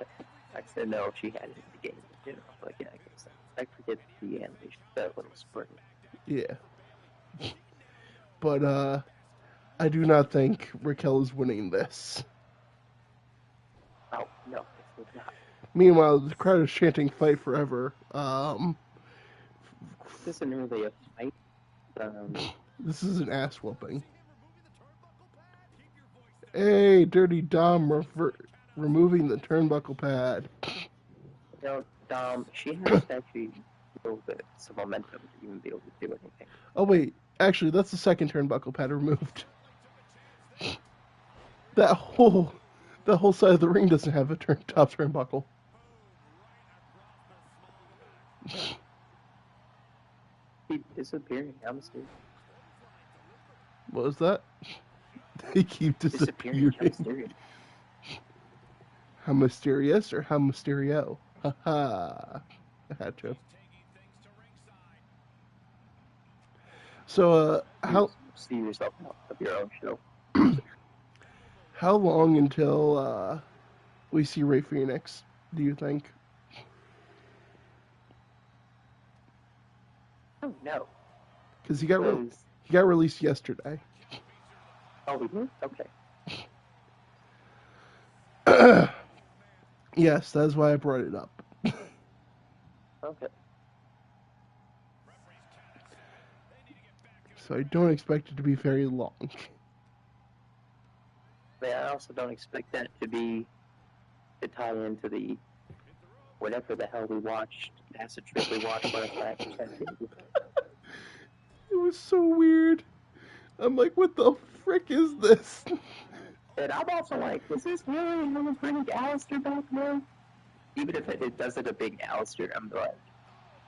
I said no, she had it in the game in general. Like, yeah, I guess I forget the animation, that little spring. Yeah. But I do not think Raquel is winning this. Oh, no, it's not. Meanwhile, the crowd is chanting "Fight Forever." This isn't really a fight. This is an ass whooping. Hey, Dirty Dom removing the turnbuckle pad. You know, she has to actually build some momentum to even be able to do anything. Oh wait, actually, that's the second turnbuckle pad removed. That whole that whole side of the ring doesn't have a top turnbuckle. Keep disappearing. I'm serious. What was that? They keep disappearing. I'm serious. How mysterious or how mysterio? Haha. I had to. So, You see yourself out of your own show. how long until we see Ray Phoenix? Do you think? Oh no. Because he got released yesterday. Oh, we did? Okay. Yes, that's why I brought it up. Okay. So I don't expect it to be very long. But I also don't expect that to be to tie into the whatever the hell we watched, acid trip we watched last night for San Diego. It was so weird. I'm like, what the frick is this? And I'm also like, is this really how we bring Alistair back now? Even if it doesn't a big Alistair, I'm like,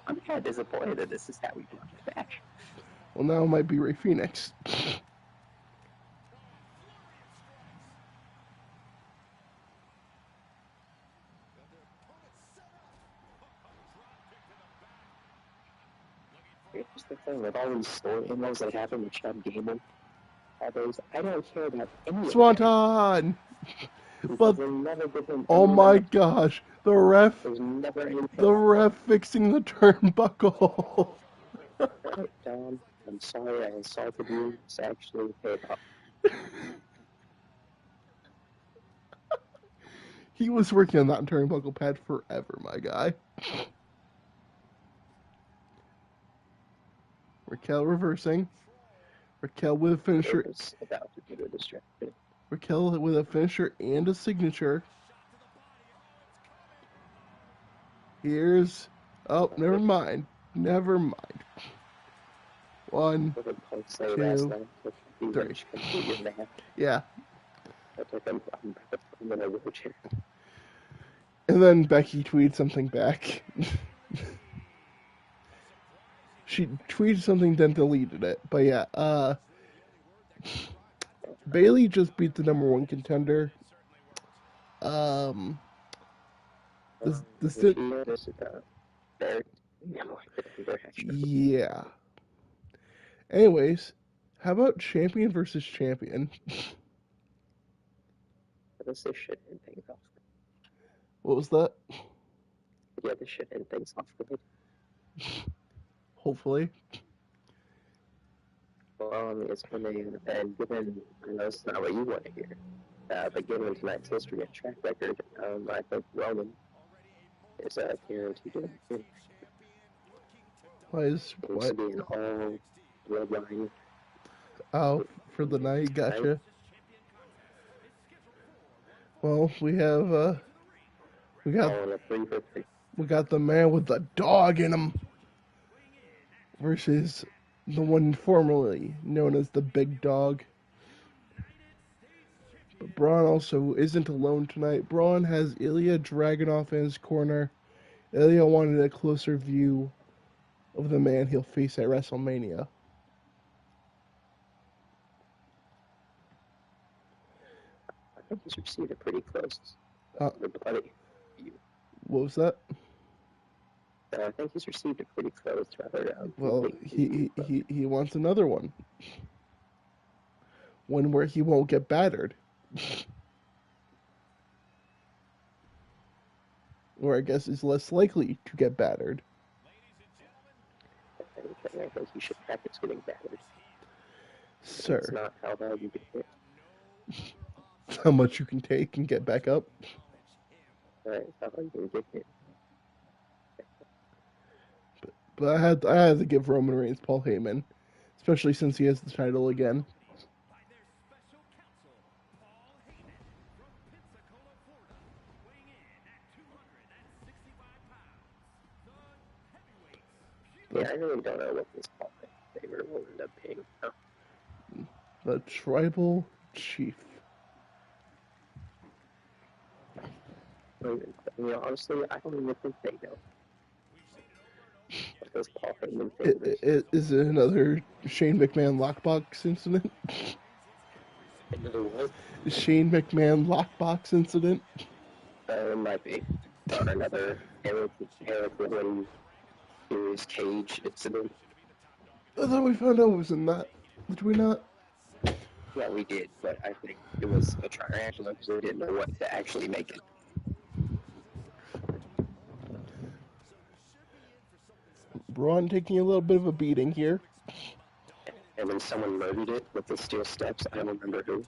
I'm kind of disappointed that this is how we brought it back. Well, now it might be Ray Phoenix. Here's the thing with all these story emails that happen with Chad Gable, all those, I don't care about any of them. Swanton! Because But, they never give him oh any my amount. gosh, the ref There's never anything. The ref fixing the turnbuckle. Right, Dom, I'm sorry I insulted you. It's actually paid off. He was working on that turnbuckle pad forever, my guy. Raquel reversing. Raquel with a finisher. It was about to get a distraction. Raquel with a finisher and a signature. Here's. Oh, never mind. Never mind. 1, 2, 3. Yeah. And then Becky tweeted something back. She tweeted something, then deleted it. But yeah, Bailey just beat the #1 contender. Yeah. Anyways, how about champion versus champion? This should end things off. What was that? Yeah, this should end things off. Hopefully. Well, it's been and given, I know it's not what you want to hear, but given tonight's history and track record, I think Roman is guaranteed to win. Why is Seems to be an all bloodline. Oh, for the night, gotcha. Well, we have we got the man with the dog in him versus the one formerly known as the Big Dog. But Braun also isn't alone tonight. Braun has Ilya Dragunov in his corner. Ilya wanted a closer view of the man he'll face at WrestleMania. I think he's received it pretty close. Buddy. What was that? I think he's received it pretty close. Well, he wants another one. One where he won't get battered. Or I guess is less likely to get battered. I think he should practice getting battered. Sir. It's not how hard you can hit. How much you can take and get back up. Right, how hard you can get hit. But I had to give Roman Reigns Paul Heyman, especially since he has the title again. Yeah, I really don't know what this Paul favorite will end up being. Huh? The Tribal Chief. Honestly, I don't even think they know. What does Paul Heyman think? Is it another Shane McMahon lockbox incident? Another what? Shane McMahon lockbox incident? It might be. Or another Eric Rowan Furious Cage incident. I thought we found out it was in that. Did we not? Yeah, we did, but I think it was a tarantula because they didn't know what to actually make it. Braun taking a little bit of a beating here. And when someone murdered it with the steel steps, I don't remember who.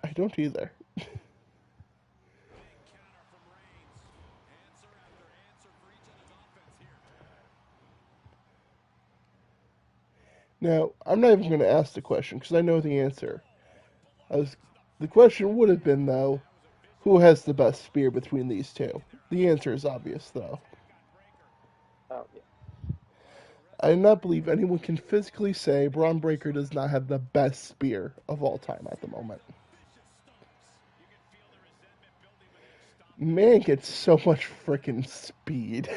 I don't either. Now, I'm not even going to ask the question because I know the answer. The question would have been, though, Who has the best spear between these two? The answer is obvious, though. Oh yeah. I do not believe anyone can physically say Braun Breaker does not have the best spear of all time at the moment. Man gets so much freaking speed.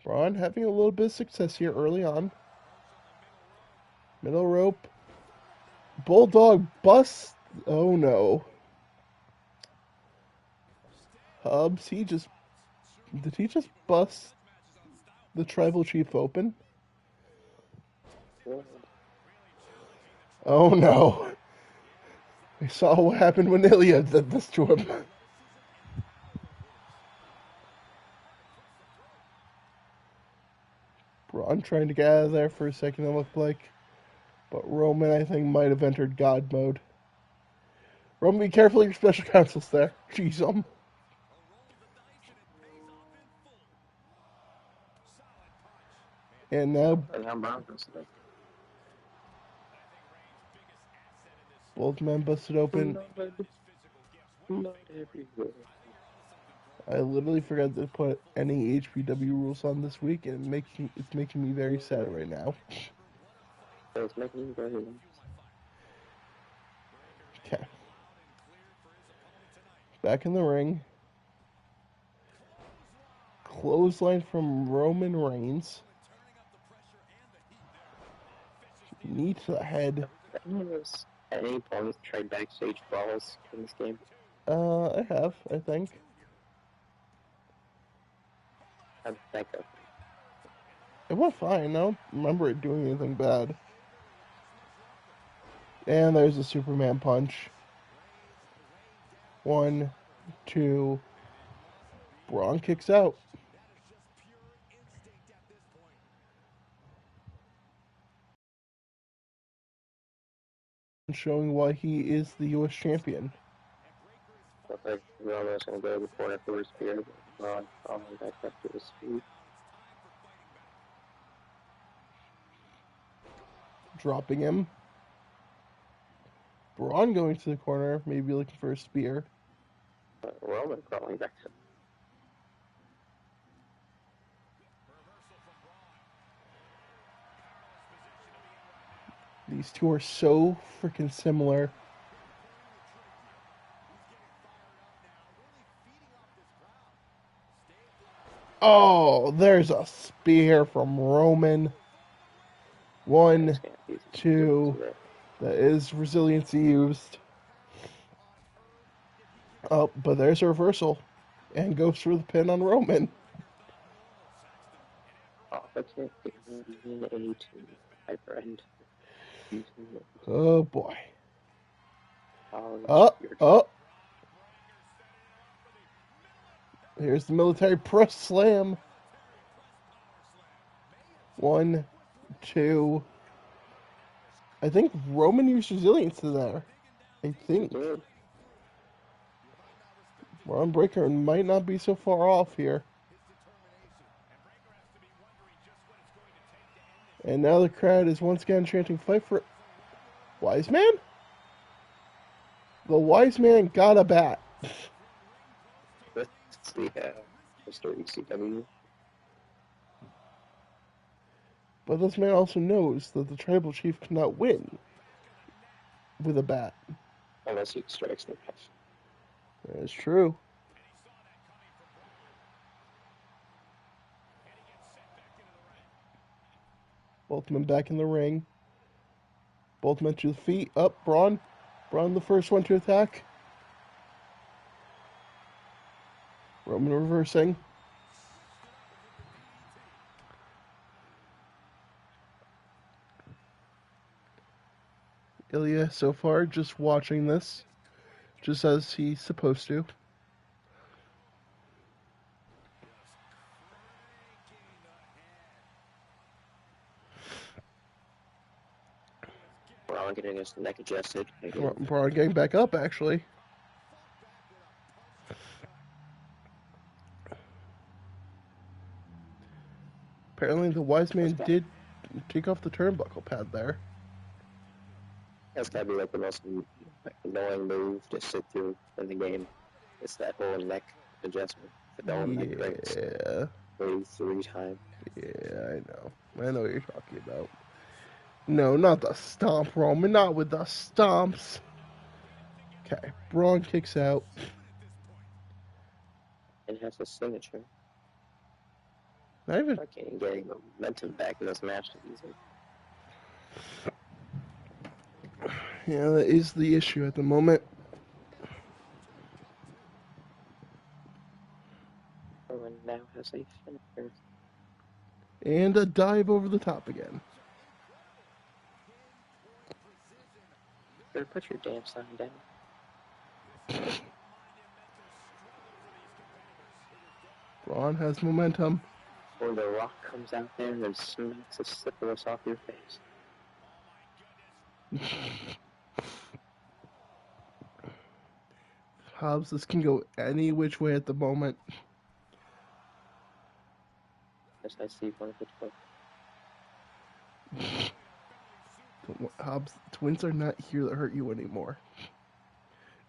Braun having a little bit of success here early on. Middle rope. Bulldog bust. Oh no. Hubs, did he just bust the tribal chief open? Yeah. Oh no. We saw what happened when Ilya did this to him. Braun trying to get out of there for a second, it looked like. But Roman, I think, might have entered God mode. Roman, be careful of your special counsels there. Jeez, And now And I'm Broncos. both men busted open. Blood everywhere. I literally forgot to put any HPW rules on this week, and it's making me very sad right now. It's making you very nice. Okay, back in the ring. Clothesline from Roman Reigns. Knee to the head. At any point tried backstage brawls in this game? I have, I think. How'd that go? It went fine. I don't remember it doing anything bad. And there's a Superman punch. 1, 2. Braun kicks out. Showing why he is the U.S. champion. Looks like Roman's gonna go to the corner for his spear, but Braun falling back up to his feet. Dropping him. Braun going to the corner, maybe looking for a spear. But Roman crawling back up. These two are so freaking similar. Oh, there's a spear from Roman. 1, 2. That is resiliency used. Oh, but there's a reversal. And goes for the pin on Roman. Offensive in A2 hyper end. Oh boy. College Oh, spear. oh. Here's the military press slam. 1, 2. I think Roman used resilience to there. I think. Did. Braun Breaker might not be so far off here. And now the crowd is once again chanting, "Fight for Wise Man?" The Wise Man got a bat. Let's see Mr. ECW. But this man also knows that the tribal chief cannot win with a bat. Unless he strikes the match. That is true. Both men back in the ring. Both men to the feet. Up, Braun. Braun the first one to attack. Roman reversing. Ilya so far just watching this, just as he's supposed to. Braun getting his neck adjusted. Braun getting back up, actually. Apparently, the wise man did Take off the turnbuckle pad there. That's gotta be like the most annoying move to sit through in the game. It's that whole neck adjustment. The whole neck breaks Yeah. 33 times. Yeah, I know. I know what you're talking about. No, not the stomp, Roman. Not with the stomps. Okay. Braun kicks out. And has a signature. Not even. Fucking getting the momentum back in this match to easy. Yeah, that is the issue at the moment. Roman now has a finisher. And a dive over the top again. Better put your damn sign down. Braun has momentum. Or the Rock comes out there and smacks a syphilis off your face. Hobbs, this can go any which way at the moment. Yes, I see one of the 12. Hobbs, twins are not here to hurt you anymore.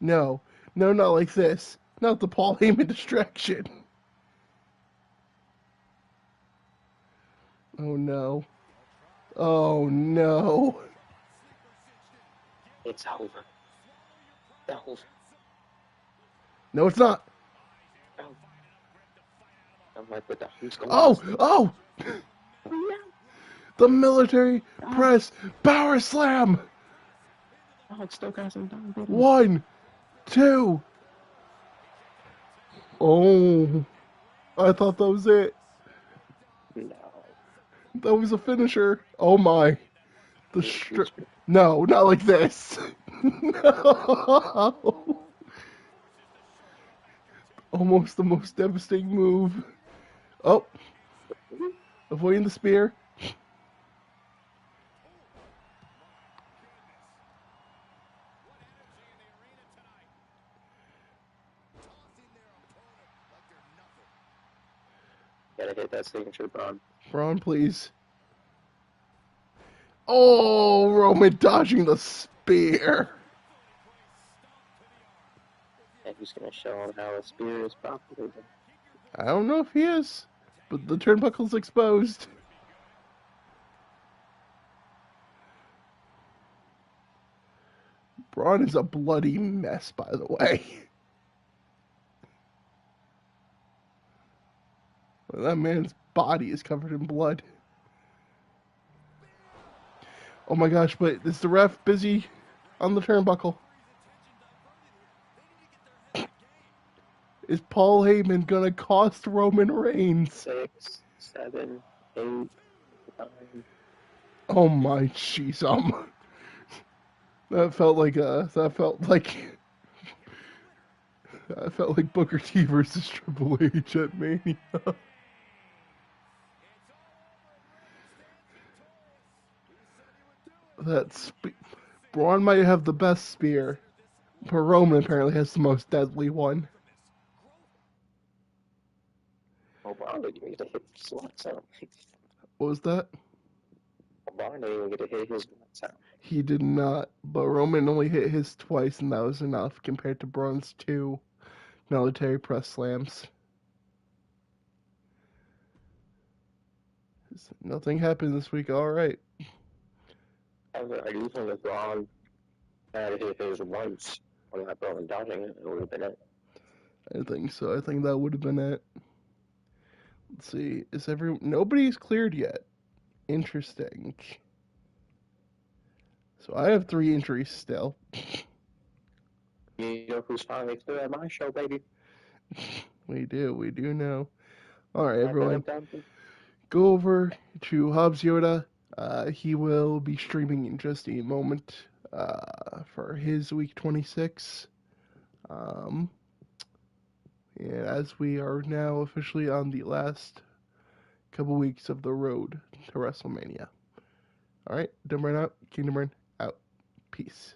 No, no, not like this. Not the Paul Heyman distraction. Oh no. Oh no. It's over. Over. No, it's not. Oh. I'm like, what the who's going Oh, on? oh! The military press power slam. Oh, it still got some done. 1, 2. Oh, I thought that was it. No. That was a finisher. Oh my. No, not like this. No. Almost the most devastating move. Oh, avoiding the spear. Gotta hit that signature, Braun. Braun, please. Oh, Roman dodging the spear. And who's gonna show him how a spear is properly done? I don't know if he is, but the turnbuckle's exposed. Braun is a bloody mess, by the way. That man's body is covered in blood. Oh my gosh, but is the ref busy on the turnbuckle? Is Paul Heyman gonna cost Roman Reigns? 6, 7, 8, 9. Oh my jeez, that felt like Booker T versus Triple H at Mania. Braun might have the best spear, but Roman apparently has the most deadly one. Oh, Braun didn't even get to hit his lights out. What was that? Braun didn't even get to hit his lights out. He did not, but Roman only hit his twice, and that was enough compared to Braun's 2 military press slams. Nothing happened this week. All right. I do think if Braun had hit his once when that Braun dodging it, it would have been it. I think so. I think that would have been it. Let's see. Nobody's cleared yet. Interesting. So I have 3 injuries still. You know who's finally clear on my show, baby? We do know. All right, everyone. Go over to Hobbs Yoda. He will be streaming in just a moment for his week 26. And as we are now officially on the last couple weeks of the road to WrestleMania. All right, Dumburn out, Kingdom Burn out. Peace.